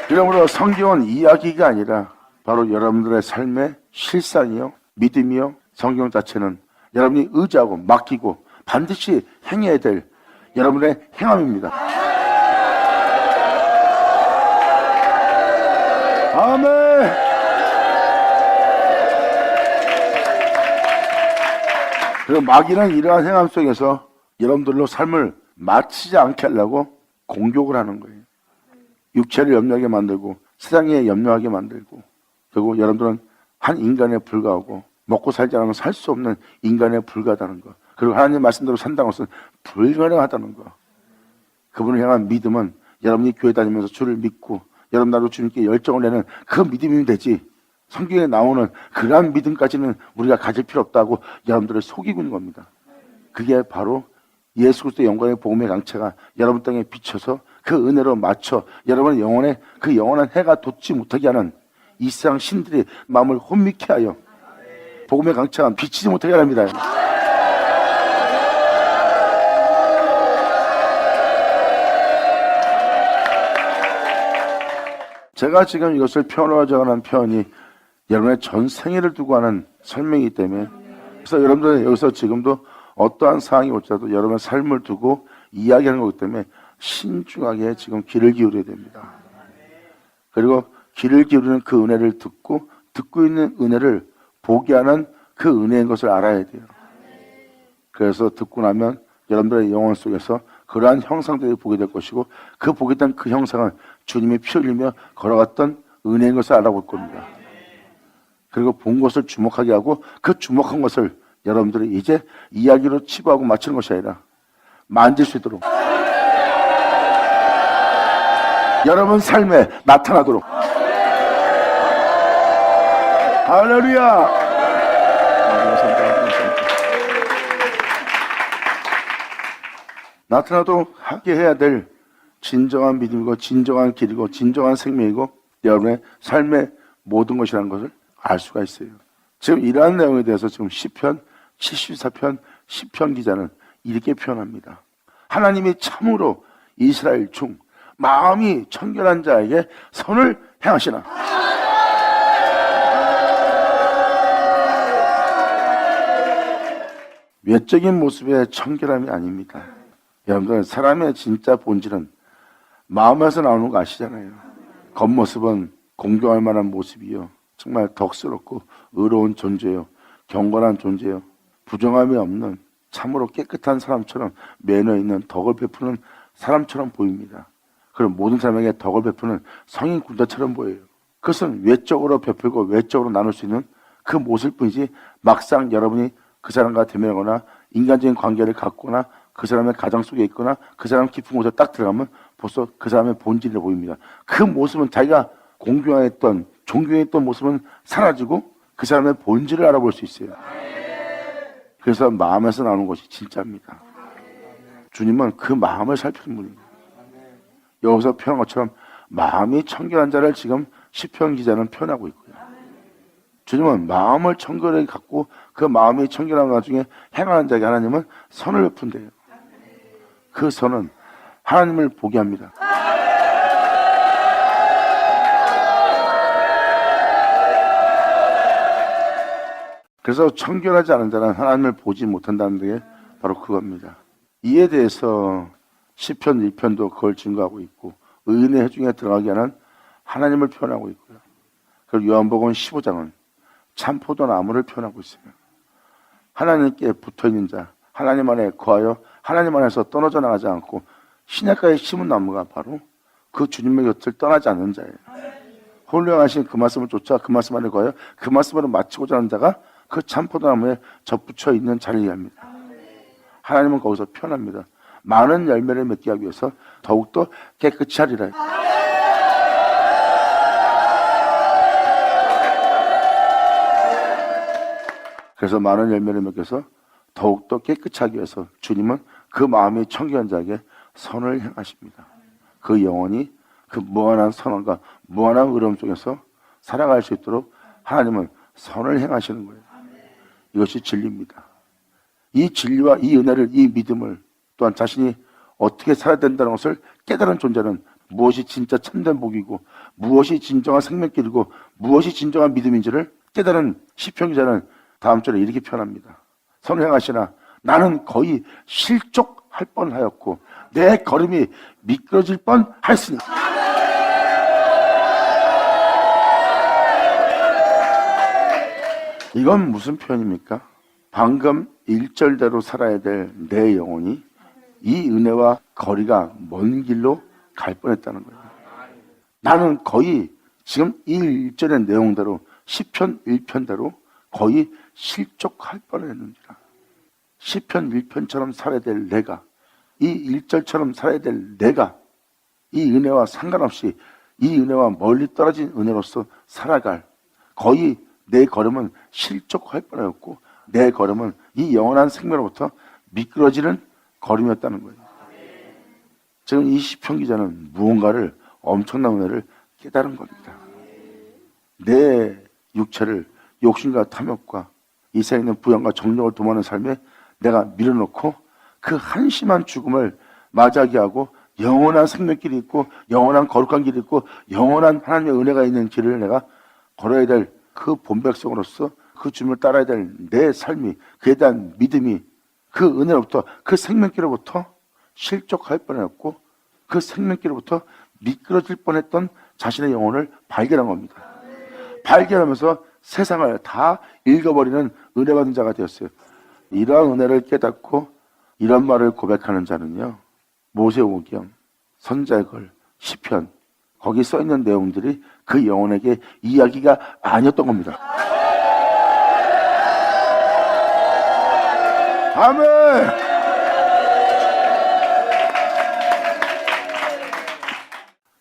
그러므로 성경은 이야기가 아니라 바로 여러분들의 삶의 실상이요, 믿음이요, 성경 자체는 여러분이 의지하고 맡기고 반드시 행해야 될 여러분의 행함입니다. 아멘. 그리고 마귀는 이러한 행함 속에서 여러분들로 삶을 마치지 않게 하려고 공격을 하는 거예요. 육체를 염려하게 만들고 세상에 염려하게 만들고, 결국 여러분들은 한 인간에 불과하고 먹고 살지 않으면 살 수 없는 인간에 불과하다는 거, 그리고 하나님 말씀대로 산다는 것은 불가능하다는 거. 그분을 향한 믿음은 여러분이 교회 다니면서 주를 믿고 여러분 나도 주님께 열정을 내는 그 믿음이 되지, 성경에 나오는 그러한 믿음까지는 우리가 가질 필요 없다고 여러분들을 속이고 있는 겁니다. 그게 바로 예수 그리스도의 영광의 복음의 강체가 여러분 땅에 비춰서 그 은혜로 맞춰 여러분의 영혼에 그 영원한 해가 돋지 못하게 하는 이 세상 신들이 마음을 혼미케 하여 복음의 강체가 비치지 못하게 합니다. 제가 지금 이것을 표현하자고 하는 표현이 여러분의 전 생애를 두고 하는 설명이기 때문에, 그래서 여러분들은 여기서 지금도 어떠한 상황이 올지라도 여러분의 삶을 두고 이야기하는 거기 때문에 신중하게 지금 귀를 기울여야 됩니다. 그리고 귀를 기울이는 그 은혜를 듣고 있는 은혜를 보게 하는 그 은혜인 것을 알아야 돼요. 그래서 듣고 나면 여러분들의 영혼 속에서 그러한 형상들을 보게 될 것이고, 그 보게 된 그 형상은 주님이 피 흘리며 걸어갔던 은혜인 것을 알아볼 겁니다. 그리고 본 것을 주목하게 하고 그 주목한 것을 여러분들이 이제 이야기로 치부하고 맞추는 것이 아니라 만질 수 있도록 여러분 삶에 나타나도록 할렐루야. 나타나도록 하게 해야 될 진정한 믿음이고 진정한 길이고 진정한 생명이고 여러분의 삶의 모든 것이라는 것을 알 수가 있어요. 지금 이러한 내용에 대해서 지금 시편 74편 시편 기자는 이렇게 표현합니다. 하나님이 참으로 이스라엘 중 마음이 청결한 자에게 선을 행하시나. 외적인 모습의 청결함이 아닙니다. 여러분들, 사람의 진짜 본질은 마음에서 나오는 거 아시잖아요. 겉모습은 공경할 만한 모습이요, 정말 덕스럽고 의로운 존재요, 경건한 존재요, 부정함이 없는 참으로 깨끗한 사람처럼 매너 있는 덕을 베푸는 사람처럼 보입니다. 그럼 모든 사람에게 덕을 베푸는 성인 군자처럼 보여요. 그것은 외적으로 베풀고 외적으로 나눌 수 있는 그 모습뿐이지, 막상 여러분이 그 사람과 대면하거나 인간적인 관계를 갖거나 그 사람의 가정 속에 있거나 그 사람 깊은 곳에 딱 들어가면 벌써 그 사람의 본질이 보입니다. 그 모습은 자기가 공경했던 존경했던 모습은 사라지고 그 사람의 본질을 알아볼 수 있어요. 그래서 마음에서 나오는 것이 진짜입니다. 주님은 그 마음을 살피는 분입니다. 여기서 표현한 것처럼 마음이 청결한 자를 지금 시편 기자는 표현하고 있고요. 주님은 마음을 청결하게 갖고 그 마음이 청결한 것 중에 행하는 자에게 하나님은 선을 베푼대요. 그 선은 하나님을 보게 합니다. 그래서 청결하지 않은 자는 하나님을 보지 못한다는 게 바로 그겁니다. 이에 대해서 시편 1편도 그걸 증거하고 있고, 의인의 회중에 들어가게 하는 하나님을 표현하고 있고요. 그리고 요한복음 15장은 참 포도나무를 표현하고 있어요. 하나님께 붙어있는 자, 하나님 안에 거하여 하나님 안에서 떨어져 나가지 않고 시냇가에 심은 나무가 바로 그 주님의 곁을 떠나지 않는 자예요. 홀령하신 그 말씀을 쫓아 그 말씀 안에 거하여 그 말씀으로 마치고자 하는 자가 그 참 포도나무에 접붙여 있는 자를 이해합니다. 하나님은 거기서 표현합니다. 많은 열매를 맺게 하기 위해서 더욱더 깨끗이 하리라. 그래서 많은 열매를 맺기 위해서 더욱더 깨끗이 하기 위해서 주님은 그 마음이 청결한 자에게 선을 행하십니다. 그 영혼이 그 무한한 선함과 무한한 의로움 속에서 살아갈 수 있도록 하나님은 선을 행하시는 거예요. 이것이 진리입니다. 이 진리와 이 은혜를, 이 믿음을, 또한 자신이 어떻게 살아야 된다는 것을 깨달은 존재는 무엇이 진짜 참된 복이고 무엇이 진정한 생명길이고 무엇이 진정한 믿음인지를 깨달은 시편 기자는 다음 절에 이렇게 표현합니다. 선을 행하시나 나는 거의 실족할 뻔하였고 내 걸음이 미끄러질 뻔하였으니. 이건 무슨 표현입니까? 방금 1절대로 살아야 될 내 영혼이 이 은혜와 거리가 먼 길로 갈 뻔했다는 거예요. 나는 거의 지금 이 1절의 내용대로 시편 1편대로 거의 실족할 뻔했는지라. 시편 1편처럼 살아야 될 내가, 이 1절처럼 살아야 될 내가 이 은혜와 상관없이 이 은혜와 멀리 떨어진 은혜로서 살아갈, 거의 내 걸음은 실족할 뻔하였고 내 걸음은 이 영원한 생명으로부터 미끄러지는 걸음이었다는 거예요. 지금 이 시편 기자는 무언가를, 엄청난 은혜를 깨달은 겁니다. 내 육체를 욕심과 탐욕과 이 세상에 있는 부양과 정력을 도모하는 삶에 내가 밀어놓고 그 한심한 죽음을 맞이하게 하고 영원한 생명길이 있고 영원한 거룩한 길이 있고 영원한 하나님의 은혜가 있는 길을 내가 걸어야 될 그 본백성으로서 그 주님을 따라야 될 내 삶이, 그에 대한 믿음이 그 은혜로부터, 그 생명길로부터 실족할 뻔했고 그 생명길로부터 미끄러질 뻔했던 자신의 영혼을 발견한 겁니다. 발견하면서 세상을 다 읽어버리는 은혜 받은 자가 되었어요. 이러한 은혜를 깨닫고 이런 말을 고백하는 자는요, 모세오경, 선지자의 글, 시편, 거기 써있는 내용들이 그 영혼에게 이야기가 아니었던 겁니다. 아멘.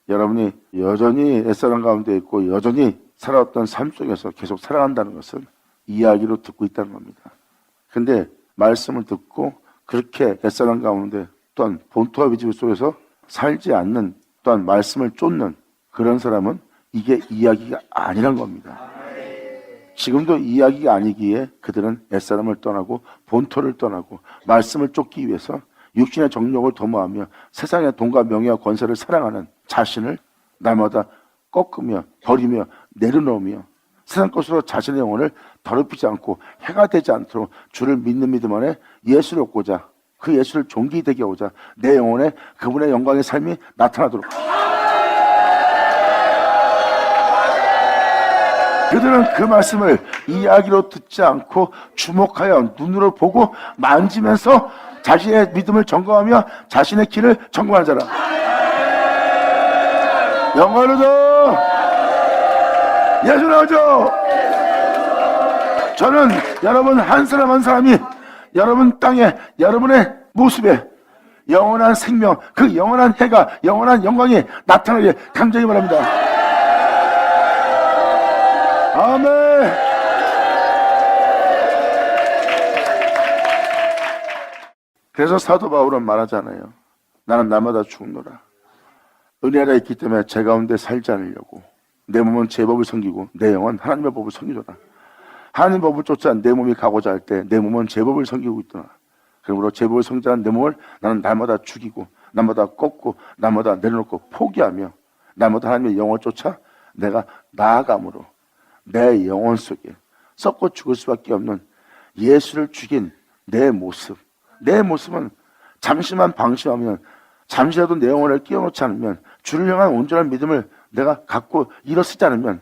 여러분이 여전히 옛사람 가운데 있고 여전히 살아왔던 삶 속에서 계속 살아간다는 것은 이야기로 듣고 있다는 겁니다. 근데 말씀을 듣고 그렇게 옛사람 가운데 또한 본토와 비집 속에서 살지 않는 또한 말씀을 쫓는 그런 사람은 이게 이야기가 아니란 겁니다. 지금도 이야기가 아니기에 그들은 옛사람을 떠나고 본토를 떠나고 말씀을 쫓기 위해서 육신의 정욕을 도모하며 세상의 돈과 명예와 권세를 사랑하는 자신을 날마다 꺾으며 버리며 내려놓으며 세상 것으로 자신의 영혼을 더럽히지 않고 해가 되지 않도록 주를 믿는 믿음 안에 예수를 얻고자 그 예수를 존귀되게 하고자 내 영혼에 그분의 영광의 삶이 나타나도록 그들은 그 말씀을 이야기로 듣지 않고 주목하여 눈으로 보고 만지면서 자신의 믿음을 점검하며 자신의 길을 점검하는 자라. 영광을 줘. 예수 나오죠. 저는 여러분 한 사람 한 사람이 여러분 땅에 여러분의 모습에 영원한 생명, 그 영원한 해가 영원한 영광이 나타나게 간절히 바랍니다. 아멘. 그래서 사도 바울은 말하잖아요. 나는 날마다 죽노라. 은혜가 있기 때문에 제 가운데 살지 않으려고 내 몸은 제 법을 섬기고 내 영은 하나님의 법을 섬기더라. 하나님 법을 쫓아 내 몸이 가고자 할 때 내 몸은 제 법을 섬기고 있더라. 그러므로 제 법을 섬기자는 내 몸을 나는 날마다 죽이고 날마다 꺾고 날마다 내려놓고 포기하며 날마다 하나님의 영을 쫓아 내가 나아감으로 내 영혼 속에 썩고 죽을 수밖에 없는 예수를 죽인 내 모습, 내 모습은 잠시만 방심하면 잠시라도 내 영혼을 끼워놓지 않으면 주를 향한 온전한 믿음을 내가 갖고 일어서지 않으면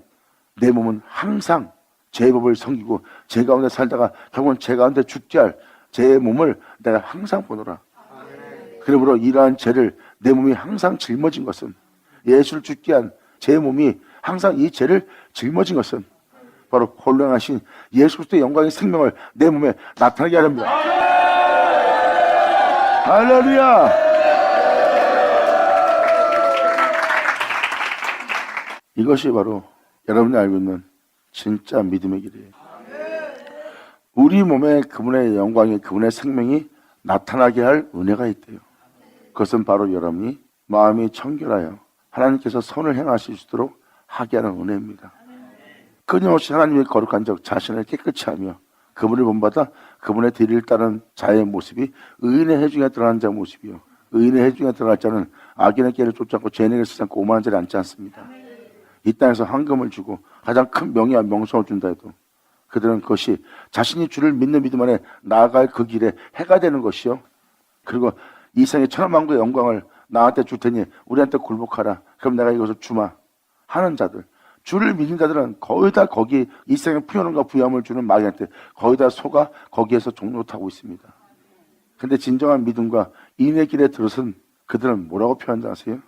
내 몸은 항상 제 법을 섬기고 제 가운데 살다가 결국은 제 가운데 죽게 할 제 몸을 내가 항상 보노라. 그러므로 이러한 죄를 내 몸이 항상 짊어진 것은 예수를 죽게 한 제 몸이 항상 이 죄를 짊어진 것은 바로 홀령하신 예수 그리스도의 영광의 생명을 내 몸에 나타나게 하렵니다. 할렐루야. 이것이 바로 여러분이 알고 있는 진짜 믿음의 길이에요. 우리 몸에 그분의 영광이 그분의 생명이 나타나게 할 은혜가 있대요. 그것은 바로 여러분이 마음이 청결하여 하나님께서 선을 행하실 수 있도록 하게 하는 은혜입니다. 끊임없이 하나님의 거룩한 적 자신을 깨끗이 하며 그분을 본받아 그분의 뒤를 따른 자의 모습이 의인의 해중에 들어가는 자의 모습이요 의인의 해중에 들어갈 자는 악인의 길을 쫓지 않고 죄인의 길을 쓰지 않고 오만한 자를 앉지 않습니다. 이 땅에서 황금을 주고 가장 큰 명예와 명성을 준다 해도 그들은 그것이 자신이 주를 믿는 믿음 안에 나아갈 그 길에 해가 되는 것이요 그리고 이 세상의 천하만국의 영광을 나한테 줄 테니 우리한테 굴복하라. 그럼 내가 이것을 주마 하는 자들, 주를 믿는 자들은 거의 다 거기 이 세상의 풍요로움과 부유함을 주는 마귀한테 거의 다 속아 거기에서 종노릇하고 있습니다. 근데 진정한 믿음과 인의 길에 들어선 그들은 뭐라고 표현하는지 아세요?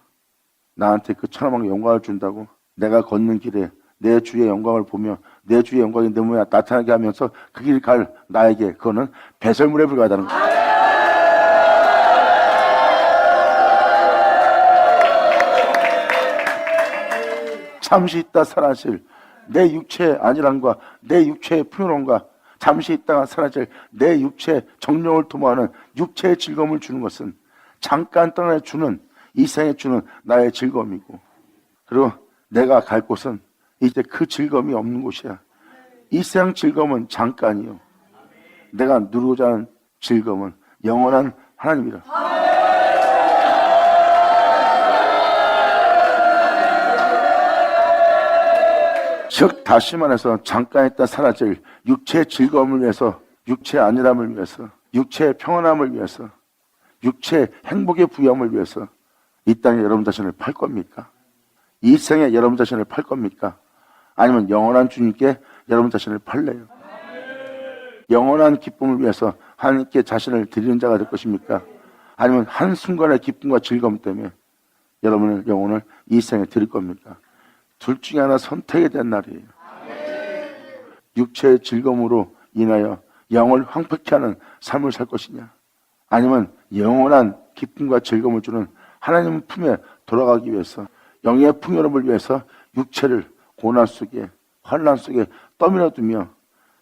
나한테 그 천하만국의 영광을 준다고 내가 걷는 길에 내 주의 영광을 보며 내 주의 영광이 내 몸에 나타나게 하면서 그 길 갈 나에게 그거는 배설물에 불과하다는 거예요. 잠시 있다 사라질 내 육체의 안일함과 내 육체의 풍요로움과 잠시 있다가 사라질 내 육체의 정욕을 도모하는 육체의 즐거움을 주는 것은 잠깐 떠나 주는 이 세상에 주는 나의 즐거움이고 그리고 내가 갈 곳은 이제 그 즐거움이 없는 곳이야. 이 세상 즐거움은 잠깐이요. 내가 누리고자 하는 즐거움은 영원한 하나님이라. 즉 다시 말해서 잠깐 있다 사라질 육체의 즐거움을 위해서 육체의 안일함을 위해서 육체의 평안함을 위해서 육체의 행복의 부여함을 위해서 이 땅에 여러분 자신을 팔 겁니까? 이 생에 여러분 자신을 팔 겁니까? 아니면 영원한 주님께 여러분 자신을 팔래요? 영원한 기쁨을 위해서 하나님께 자신을 드리는 자가 될 것입니까? 아니면 한순간의 기쁨과 즐거움 때문에 여러분의 영혼을 이 생에 드릴 겁니까? 둘 중에 하나 선택에 대한 날이에요. 육체의 즐거움으로 인하여 영을 황폐케 하는 삶을 살 것이냐, 아니면 영원한 기쁨과 즐거움을 주는 하나님 품에 돌아가기 위해서, 영의 풍요로움을 위해서 육체를 고난 속에, 환난 속에 떠밀어 두며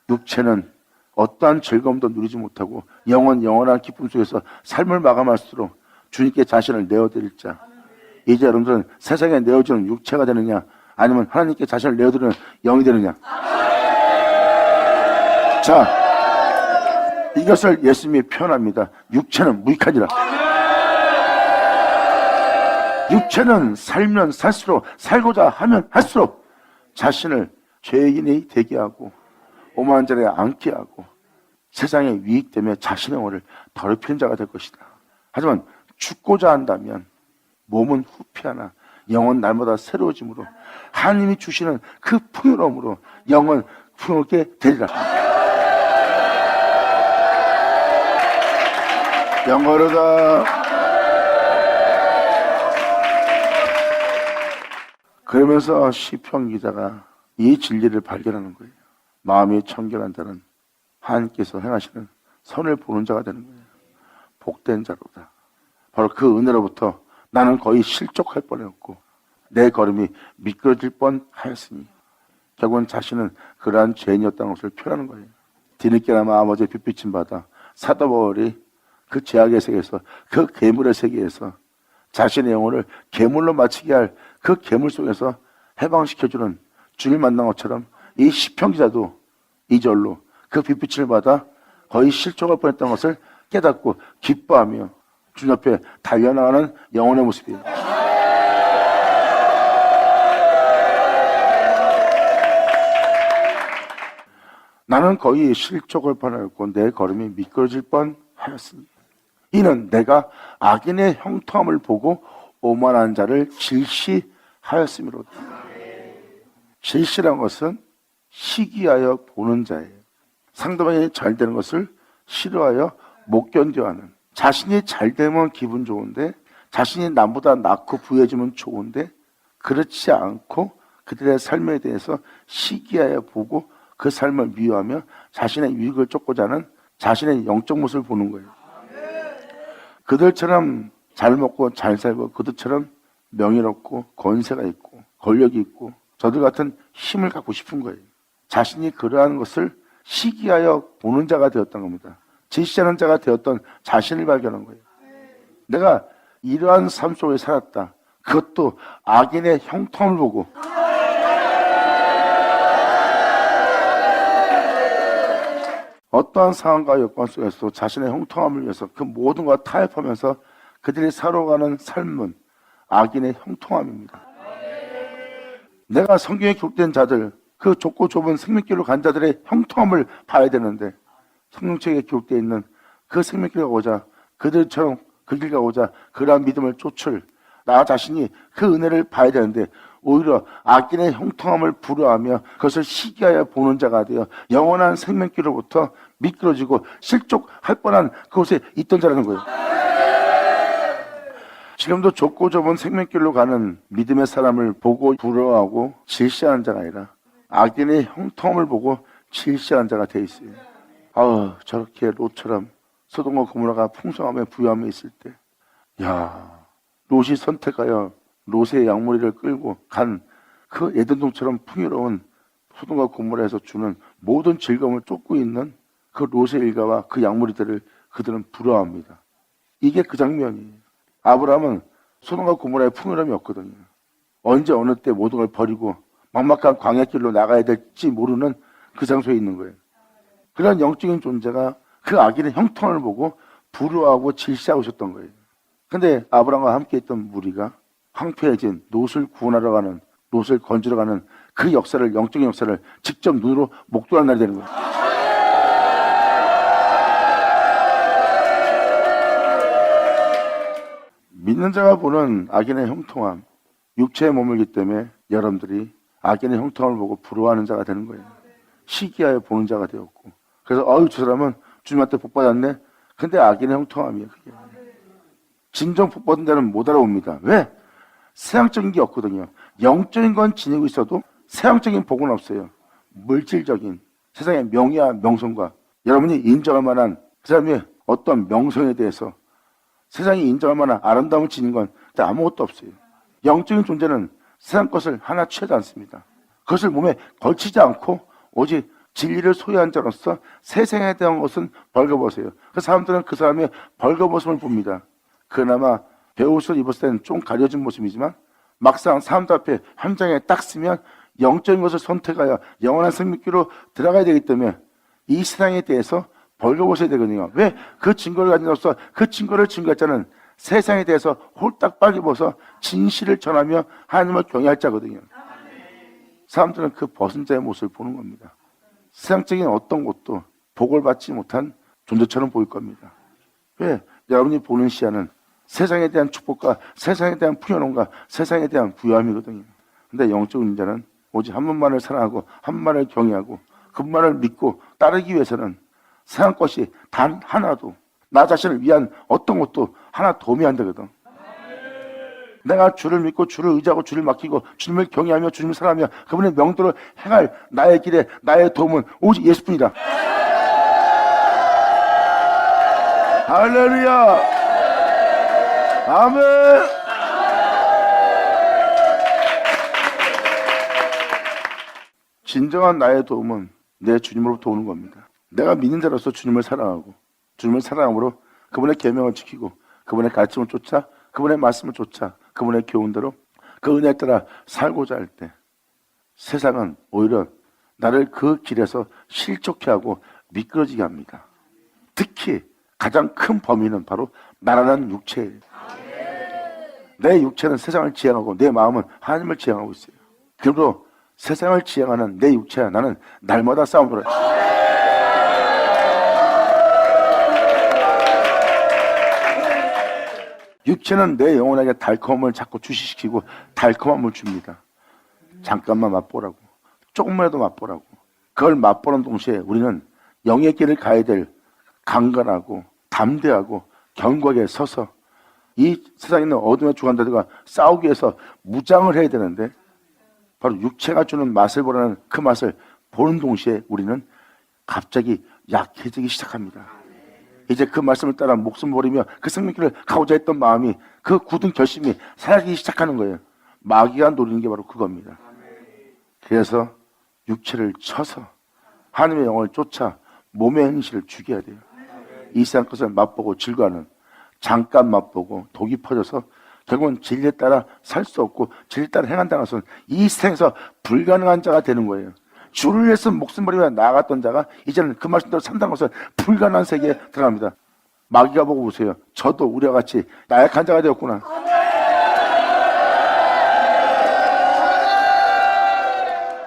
육체는 어떠한 즐거움도 누리지 못하고 영원한 기쁨 속에서 삶을 마감할수록 주님께 자신을 내어드릴 자. 이제 여러분들은 세상에 내어주는 육체가 되느냐, 아니면 하나님께 자신을 내어드리는 영이 되느냐. 자, 이것을 예수님이 표현합니다. 육체는 무익하니라. 육체는 살면 살수록, 살고자 하면 할수록 자신을 죄인이 되게 하고 오만한 자리에 앉게 하고 세상의 유익 때문에 자신의 영혼을 더럽히는 자가 될 것이다. 하지만 죽고자 한다면 몸은 후피하나 영은 날마다 새로워짐으로 하나님이 주시는 그 풍요로움으로 영은 풍요롭게 되리라. 영어로다. 그러면서 시편 기자가 이 진리를 발견하는 거예요. 마음이 청결한 자는 하나님께서 행하시는 선을 보는 자가 되는 거예요. 복된 자로다. 바로 그 은혜로부터 나는 거의 실족할 뻔했고 내 걸음이 미끄러질 뻔하였으니, 결국은 자신은 그러한 죄인이었다는 것을 표현하는 거예요. 뒤늦게나마 아버지의 빛비침 받아 사도 바울이 그 죄악의 세계에서, 그 괴물의 세계에서 자신의 영혼을 괴물로 마치게 할 그 괴물 속에서 해방시켜주는 주를 만난 것처럼 이 시편 기자도 이 절로 그 빛빛을 받아 거의 실족할 뻔했던 것을 깨닫고 기뻐하며 주님 앞에 달려나가는 영혼의 모습이에요. 나는 거의 실족할 뻔하였고 내 걸음이 미끄러질 뻔하였으니 이는 내가 악인의 형통함을 보고 오만한 자를 질시하였음이로다. 질시란 것은 시기하여 보는 자예요. 상대방이 잘 되는 것을 싫어하여 못 견뎌하는, 자신이 잘 되면 기분 좋은데 자신이 남보다 낫고 부해지면 좋은데 그렇지 않고 그들의 삶에 대해서 시기하여 보고 그 삶을 미워하며 자신의 유익을 쫓고자 하는 자신의 영적 모습을 보는 거예요. 그들처럼 잘 먹고 잘 살고 그들처럼 명예롭고 권세가 있고 권력이 있고 저들 같은 힘을 갖고 싶은 거예요. 자신이 그러한 것을 시기하여 보는 자가 되었던 겁니다. 질시하는 자가 되었던 자신을 발견한 거예요. 내가 이러한 삶 속에 살았다. 그것도 악인의 형통을 보고, 어떠한 상황과 여건 속에서 자신의 형통함을 위해서 그 모든 것과 타협하면서 그들이 살아가는 삶은 악인의 형통함입니다. 내가 성경에 기록된 자들, 그 좁고 좁은 생명길로 간 자들의 형통함을 봐야 되는데, 성경책에 기록되어 있는 그 생명길을 가고자, 그들처럼 그 길 가고자 그러한 믿음을 쫓을 나 자신이 그 은혜를 봐야 되는데, 오히려 악인의 형통함을 부러워하며 그것을 시기하여 보는 자가 되어 영원한 생명길로부터 미끄러지고 실족할 뻔한 그곳에 있던 자라는 거예요. 지금도 좁고 좁은 생명길로 가는 믿음의 사람을 보고 부러워하고 질시하는 자가 아니라 악인의 형통함을 보고 질시하는 자가 돼 있어요. 저렇게 롯처럼 소돔과 고모라가 풍성함에 부유함에 있을 때, 롯이 선택하여 롯의 양머리를 끌고 간 그 에덴동처럼 풍요로운 소돔과 고모라에서 주는 모든 즐거움을 쫓고 있는 그 롯의 일가와 그 양머리들을 그들은 부러워합니다. 이게 그 장면이에요. 아브라함은 소돔과 고모라의 풍요로움이 없거든요. 언제 어느 때 모든 걸 버리고 막막한 광야길로 나가야 될지 모르는 그 장소에 있는 거예요. 그런 영적인 존재가 그 악인의 형통을 보고 부러워하고 질시하고 있었던 거예요. 근데 아브라함과 함께 있던 무리가 황폐해진 롯을 구원하러 가는, 롯을 건지러 가는 그 역사를, 영적인 역사를 직접 눈으로 목도한 날이 되는 거예요. 믿는 자가 보는 악인의 형통함, 육체의 몸이기 때문에 여러분들이 악인의 형통함을 보고 부러워하는 자가 되는 거예요. 시기하여 보는 자가 되었고, 그래서 저 사람은 주님한테 복 받았네. 근데 악인의 형통함이에요. 그게. 진정 복 받은 자는 못 알아봅니다. 왜? 세상적인 게 없거든요. 영적인 건 지니고 있어도 세상적인 복은 없어요. 물질적인 세상의 명예와 명성과 여러분이 인정할 만한 그 사람의 어떤 명성에 대해서 세상이 인정할 만한 아름다움을 지닌 건 아무것도 없어요. 영적인 존재는 세상 것을 하나 취하지 않습니다. 그것을 몸에 걸치지 않고 오직 진리를 소유한 자로서 세상에 대한 것은 벌거벗어요. 그 사람들은 그 사람의 벌거벗음을 봅니다. 그나마 배옷을 입었을 때는 좀 가려진 모습이지만 막상 사람들 앞에 현장에 딱 쓰면 영적인 것을 선택하여 영원한 생명길로 들어가야 되기 때문에 이 세상에 대해서 벌거벗어야 되거든요. 왜? 그 증거를 가진 자로서 그 증거를 증거할 자는 세상에 대해서 홀딱 빨개벗어 진실을 전하며 하나님을 경외할 자거든요. 사람들은 그 벗은 자의 모습을 보는 겁니다. 세상적인 어떤 것도 복을 받지 못한 존재처럼 보일 겁니다. 왜? 여러분이 보는 시야는 세상에 대한 축복과 세상에 대한 풍요로움과 세상에 대한 부유함이거든요. 근데 영적 인자는 오직 한 분만을 사랑하고 한 분만을 경외하고 그분만을 믿고 따르기 위해서는 세상 것이 단 하나도 나 자신을 위한 어떤 것도 하나 도움이 안 되거든. 내가 주를 믿고 주를 의지하고 주를 맡기고 주님을 경외하며 주님을 사랑하며 그분의 명도를 행할 나의 길에 나의 도움은 오직 예수뿐이다. 할렐루야. 아멘. 진정한 나의 도움은 내 주님으로부터 오는 겁니다. 내가 믿는 자로서 주님을 사랑하고 주님을 사랑함으로 그분의 계명을 지키고 그분의 가르침을 쫓아 그분의 말씀을 쫓아 그분의 교훈대로 그 은혜에 따라 살고자 할 때 세상은 오히려 나를 그 길에서 실족해 하고 미끄러지게 합니다. 특히 가장 큰 범위는 바로 나라는 육체예요. 내 육체는 세상을 지향하고 내 마음은 하나님을 지향하고 있어요. 그리고 세상을 지향하는 내 육체야 나는 날마다 싸움을 해요. 육체는 내 영혼에게 달콤함을 자꾸 주시시키고 달콤함을 줍니다. 잠깐만 맛보라고. 조금만이라도 맛보라고. 그걸 맛보는 동시에 우리는 영의 길을 가야 될 강건하고 담대하고 견고하게 서서 이 세상에 있는 어둠의 주관자들과 싸우기 위해서 무장을 해야 되는데 바로 육체가 주는 맛을 보라는 그 맛을 보는 동시에 우리는 갑자기 약해지기 시작합니다. 이제 그 말씀을 따라 목숨 버리며 그 생명길을 가고자 했던 마음이 그 굳은 결심이 사라지기 시작하는 거예요. 마귀가 노리는 게 바로 그겁니다. 그래서 육체를 쳐서 하나님의 영을 쫓아 몸의 행실을 죽여야 돼요. 이 세상 것을 맛보고 즐거워하는 잠깐 맛보고 독이 퍼져서 결국은 진리에 따라 살 수 없고 진리에 따라 행한다는 것은 이 세상에서 불가능한 자가 되는 거예요. 주를 위해서 목숨 버리며 나아갔던 자가 이제는 그 말씀대로 산다는 것은 불가능한 세계에 들어갑니다. 마귀가 보고 보세요. 저도 우리와 같이 나약한 자가 되었구나.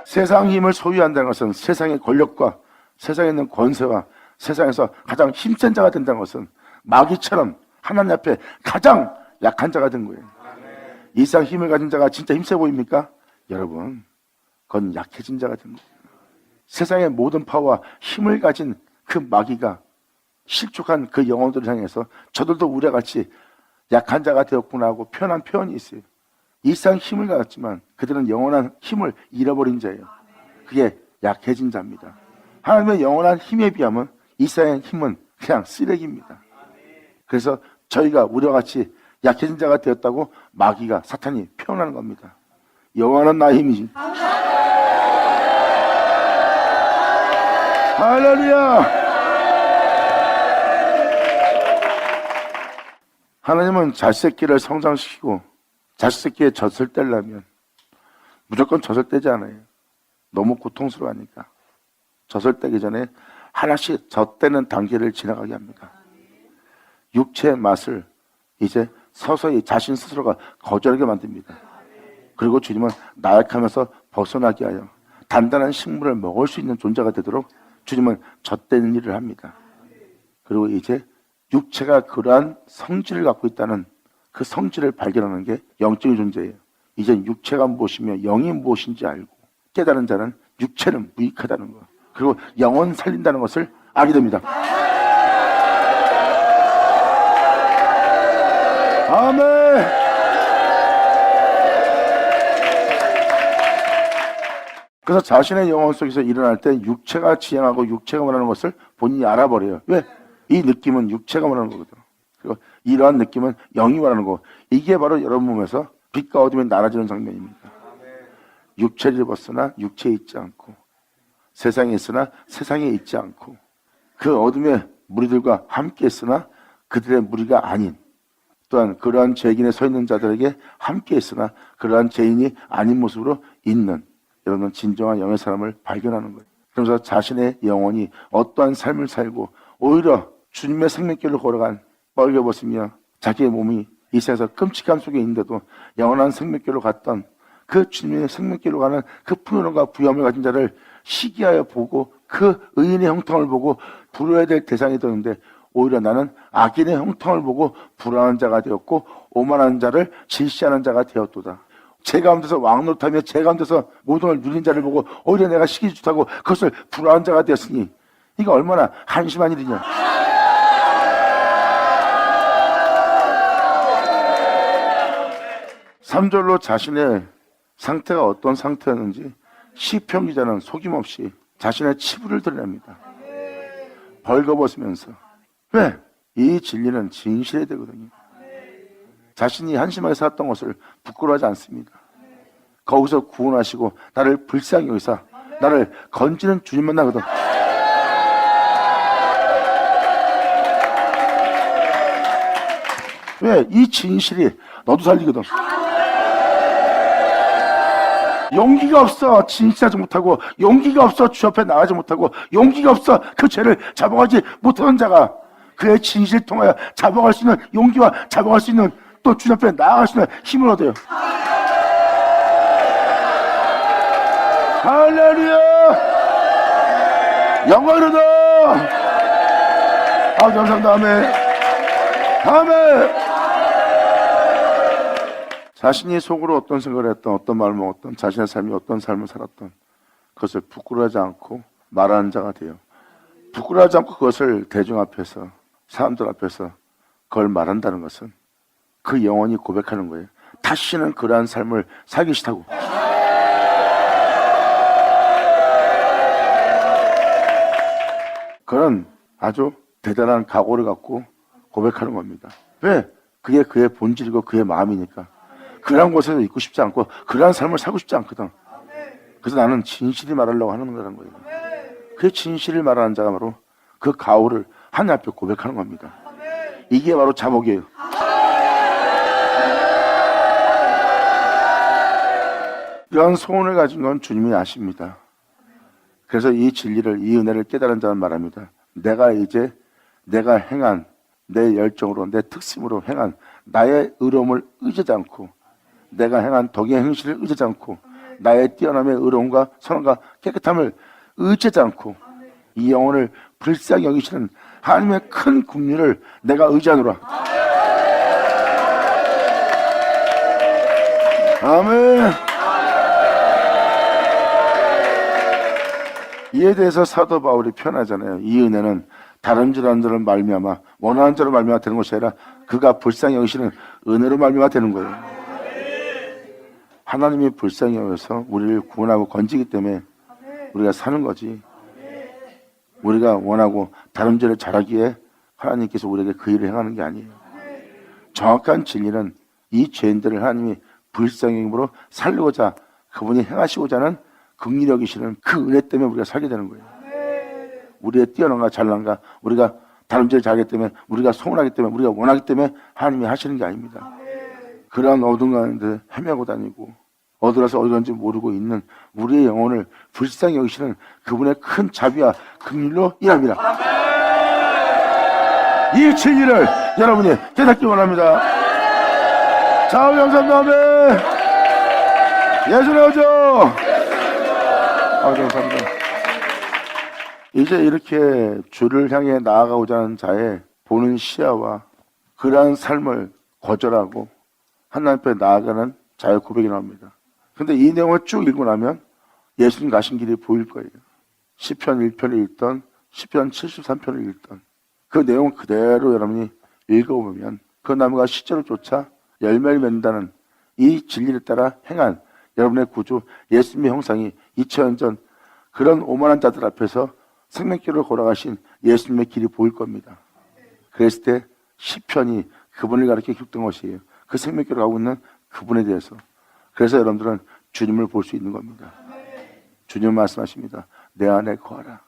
세상 힘을 소유한다는 것은 세상의 권력과 세상에 있는 권세와 세상에서 가장 힘센 자가 된다는 것은 마귀처럼 하나님 앞에 가장 약한 자가 된 거예요. 이 세상 힘을 가진 자가 진짜 힘세 보입니까? 여러분, 그건 약해진 자가 된 거예요. 세상의 모든 파워와 힘을 가진 그 마귀가 실족한 그 영혼들을 향해서 저들도 우리와 같이 약한 자가 되었구나 하고 표현한 표현이 있어요. 이 세상 힘을 가졌지만 그들은 영원한 힘을 잃어버린 자예요. 그게 약해진 자입니다. 하나님의 영원한 힘에 비하면 이 세상의 힘은 그냥 쓰레기입니다. 그래서 저희가 우리와 같이 약해진 자가 되었다고 마귀가 사탄이 표현하는 겁니다. 여호와는 나의 힘이지. 할렐루야. 하나님은 자식새끼를 성장시키고 자식새끼의 젖을 떼려면 무조건 젖을 떼지 않아요. 너무 고통스러워하니까 젖을 떼기 전에 하나씩 젖떼는 단계를 지나가게 합니다. 육체의 맛을 이제 서서히 자신 스스로가 거절하게 만듭니다. 그리고 주님은 나약하면서 벗어나게 하여 단단한 식물을 먹을 수 있는 존재가 되도록 주님은 젖대는 일을 합니다. 그리고 이제 육체가 그러한 성질을 갖고 있다는 그 성질을 발견하는 게 영적인 존재예요. 이제 육체가 무엇이며 영이 무엇인지 알고 깨달은 자는 육체는 무익하다는 거, 그리고 영혼 살린다는 것을 알게 됩니다. 아멘. 그래서 자신의 영혼 속에서 일어날 때 육체가 지향하고 육체가 원하는 것을 본인이 알아버려요. 왜? 이 느낌은 육체가 원하는 거거든. 그리고 이러한 느낌은 영이 원하는 거. 이게 바로 여러분 몸에서 빛과 어둠이 나눠지는 장면입니다. 육체를 입었으나 육체에 있지 않고, 세상에 있으나 세상에 있지 않고, 그 어둠의 무리들과 함께 있으나 그들의 무리가 아닌, 또한 그러한 죄인에 서 있는 자들에게 함께 있으나 그러한 죄인이 아닌 모습으로 있는, 여러분 진정한 영의 사람을 발견하는 거예요. 그러면서 자신의 영혼이 어떠한 삶을 살고 오히려 주님의 생명길로 걸어간 뻘개벗으며 자기의 몸이 이 세상에서 끔찍함 속에 있는데도 영원한 생명길로 갔던 그 주님의 생명길로 가는 그 푸르름과 부여함을 가진 자를 시기하여 보고 그 의인의 형통을 보고 부러워야 될 대상이 되는데, 오히려 나는 악인의 형통을 보고 불안한 자가 되었고 오만한 자를 질시하는 자가 되었도다. 제 가운데서 왕노릇하며 제 가운데서 모든 걸 누린 자를 보고 오히려 내가 시기지 못하고 그것을 불안한 자가 되었으니 이게 얼마나 한심한 일이냐. 3절로 자신의 상태가 어떤 상태였는지 시편 기자는 속임없이 자신의 치부를 드러냅니다. 벌거벗으면서. 왜? 이 진리는 진실이 되거든요. 자신이 한심하게 살았던 것을 부끄러워하지 않습니다. 거기서 구원하시고 나를 불쌍히 여기사 나를 건지는 주님 만나거든. 왜? 이 진실이 너도 살리거든. 용기가 없어 진실하지 못하고, 용기가 없어 주 앞에 나가지 못하고, 용기가 없어 그 죄를 잡아가지 못하는 자가 그의 진실을 통하여 잡아갈 수 있는 용기와 잡아갈 수 있는 또 주 앞에 나아갈 수 있는 힘을 얻어요. 할렐루야! 영광이로다! 감사합니다. 아멘. 아멘. 자신이 속으로 어떤 생각을 했던, 어떤 말을 먹었던, 자신의 삶이 어떤 삶을 살았던 그것을 부끄러워하지 않고 말하는 자가 돼요. 부끄러워하지 않고 그것을 대중 앞에서, 사람들 앞에서 그걸 말한다는 것은 그 영혼이 고백하는 거예요. 다시는 그러한 삶을 살기 싫다고. 그런 아주 대단한 각오를 갖고 고백하는 겁니다. 왜? 그게 그의 본질이고 그의 마음이니까. 그런 곳에서 있고 싶지 않고 그러한 삶을 살고 싶지 않거든. 그래서 나는 진실이 말하려고 하는 거라는 거예요. 그 진실을 말하는 자가 바로 그 가오를 하나님 앞에 고백하는 겁니다. 이게 바로 자복이에요. 이런 소원을 가진 건 주님이 아십니다. 그래서 이 진리를, 이 은혜를 깨달은 자는 말합니다. 내가 이제 내가 행한 내 열정으로, 내 특심으로 행한 나의 의로움을 의지하지 않고, 내가 행한 덕의 행실을 의지하지 않고, 나의 뛰어남의 의로움과 선함과 깨끗함을 의지하지 않고, 이 영혼을 불쌍히 여기시는 하나님의 큰 긍휼을 내가 의지하노라. 아멘. 이에 대해서 사도 바울이 표현하잖아요. 이 은혜는 다른 사람들을 말미암아 원하는 자로 말미암아 되는 것이 아니라 그가 불쌍히 여기시는 은혜로 말미암아 되는 거예요. 하나님이 불쌍히 여겨서 우리를 구원하고 건지기 때문에 우리가 사는 거지. 우리가 원하고 다름질을 잘하기에 하나님께서 우리에게 그 일을 행하는 게 아니에요. 정확한 진리는 이 죄인들을 하나님이 불쌍히 여김으로 살리고자 그분이 행하시고자 하는 긍휼히 여기시는 그 은혜 때문에 우리가 살게 되는 거예요. 우리의 뛰어난가 잘난가, 우리가 다름질을 잘하기 때문에, 우리가 소원하기 때문에, 우리가 원하기 때문에 하나님이 하시는 게 아닙니다. 그러한 어둠 가운데 헤매고 다니고 어디라서 어디 간지 모르고 있는 우리의 영혼을 불쌍히 여기시는 그분의 큰 자비와 긍휼로 일합니다. 이 진리를 여러분이 깨닫기 원합니다. 자, 감사합니다. 아멘. 예수의 오죠. 감사합니다. 이제 이렇게 주를 향해 나아가고자 하는 자의 보는 시야와 그러한 삶을 거절하고 하나님 앞에 나아가는 자의 고백이 나옵니다. 근데 이 내용을 쭉 읽고 나면 예수님 가신 길이 보일 거예요. 시편 1편을 읽던, 시편 73편을 읽던 그 내용 그대로 여러분이 읽어보면 그 나무가 실제로 쫓아 열매를 맺는다는 이 진리를 따라 행한 여러분의 구주 예수님의 형상이 2000년 전 그런 오만한 자들 앞에서 생명길을 걸어가신 예수님의 길이 보일 겁니다. 그랬을 때 시편이 그분을 가리켜 기록된 것이에요. 그 생명길을 가고 있는 그분에 대해서. 그래서 여러분들은 주님을 볼 수 있는 겁니다. 주님 말씀하십니다. 내 안에 거하라.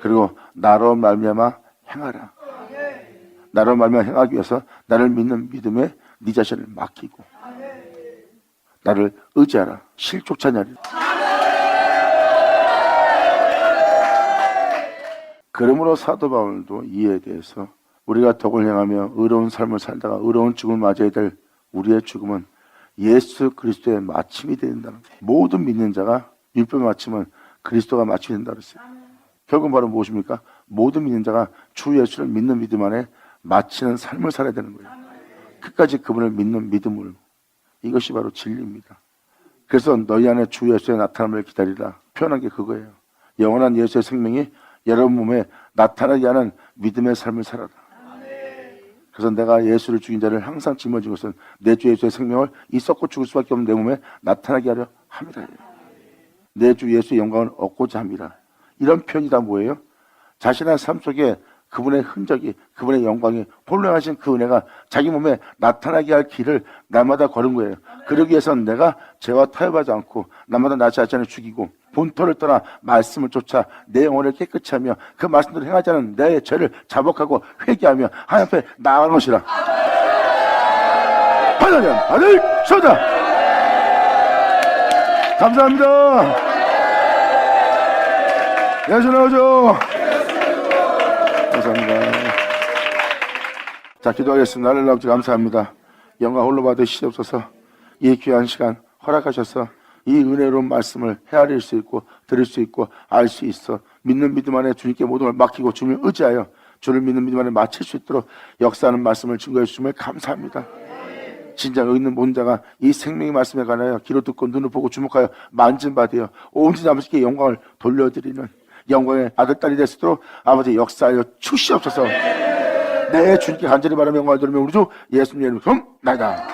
그리고 나로 말미암아 행하라. 나로 말미암아 행하기 위해서 나를 믿는 믿음에 네 자신을 맡기고 나를 의지하라. 실족자냐리라. 그러므로 사도 바울도 이에 대해서 우리가 덕을 행하며 의로운 삶을 살다가 의로운 죽음을 맞이해야 될 우리의 죽음은 예수 그리스도의 마침이 된다는 거예요. 모든 믿는 자가 율법의 마침은 그리스도가 마침이 된다고 했어요. 결국은 바로 무엇입니까? 모든 믿는 자가 주 예수를 믿는 믿음 안에 마치는 삶을 살아야 되는 거예요. 끝까지 그분을 믿는 믿음을. 이것이 바로 진리입니다. 그래서 너희 안에 주 예수의 나타남을 기다리라. 표현한 게 그거예요. 영원한 예수의 생명이 여러분 몸에 나타나게 하는 믿음의 삶을 살아라. 그래서 내가 예수를 죽인 자를 항상 짊어진 것은 내 주 예수의 생명을 이 썩고 죽을 수밖에 없는 내 몸에 나타나게 하려 함이라. 내 주 예수의 영광을 얻고자 함이라. 이런 표현이 다 뭐예요? 자신의 삶 속에 그분의 흔적이, 그분의 영광이, 홀로하신 그 은혜가 자기 몸에 나타나게 할 길을 날마다 걸은 거예요. 그러기 위해서는 내가 죄와 타협하지 않고 날마다 나 자신을 죽이고 본토를 떠나 말씀을 쫓아 내 영혼을 깨끗이 하며 그 말씀대로 행하지 않은 내 죄를 자복하고 회개하며 하나님 앞에 나아가는 것이라. 하나님 아들 소다. 감사합니다. 예수 나오죠. 감사합니다. 자, 기도하겠습니다. 하나님 아버지 감사합니다. 영광 홀로 받으시옵소서. 이 귀한 시간 허락하셔서 이 은혜로운 말씀을 헤아릴 수 있고 들을 수 있고 알 수 있어 믿는 믿음 안에 주님께 모든 걸 맡기고 주님을 의지하여 주를 믿는 믿음 안에 마칠 수 있도록 역사하는 말씀을 증거해 주심을 감사합니다. 진짜 여기 있는 모든 자가 이 생명의 말씀에 관하여 귀로 듣고 눈을 보고 주목하여 만진받으여 온전히 아버지께 영광을 돌려드리는 영광의 아들 딸이 될 수 있도록 아버지 역사하여 주시옵소서. 내 주님께 간절히 바라며 영광을 돌리며 우리 주 예수님의 이름으로 나이다.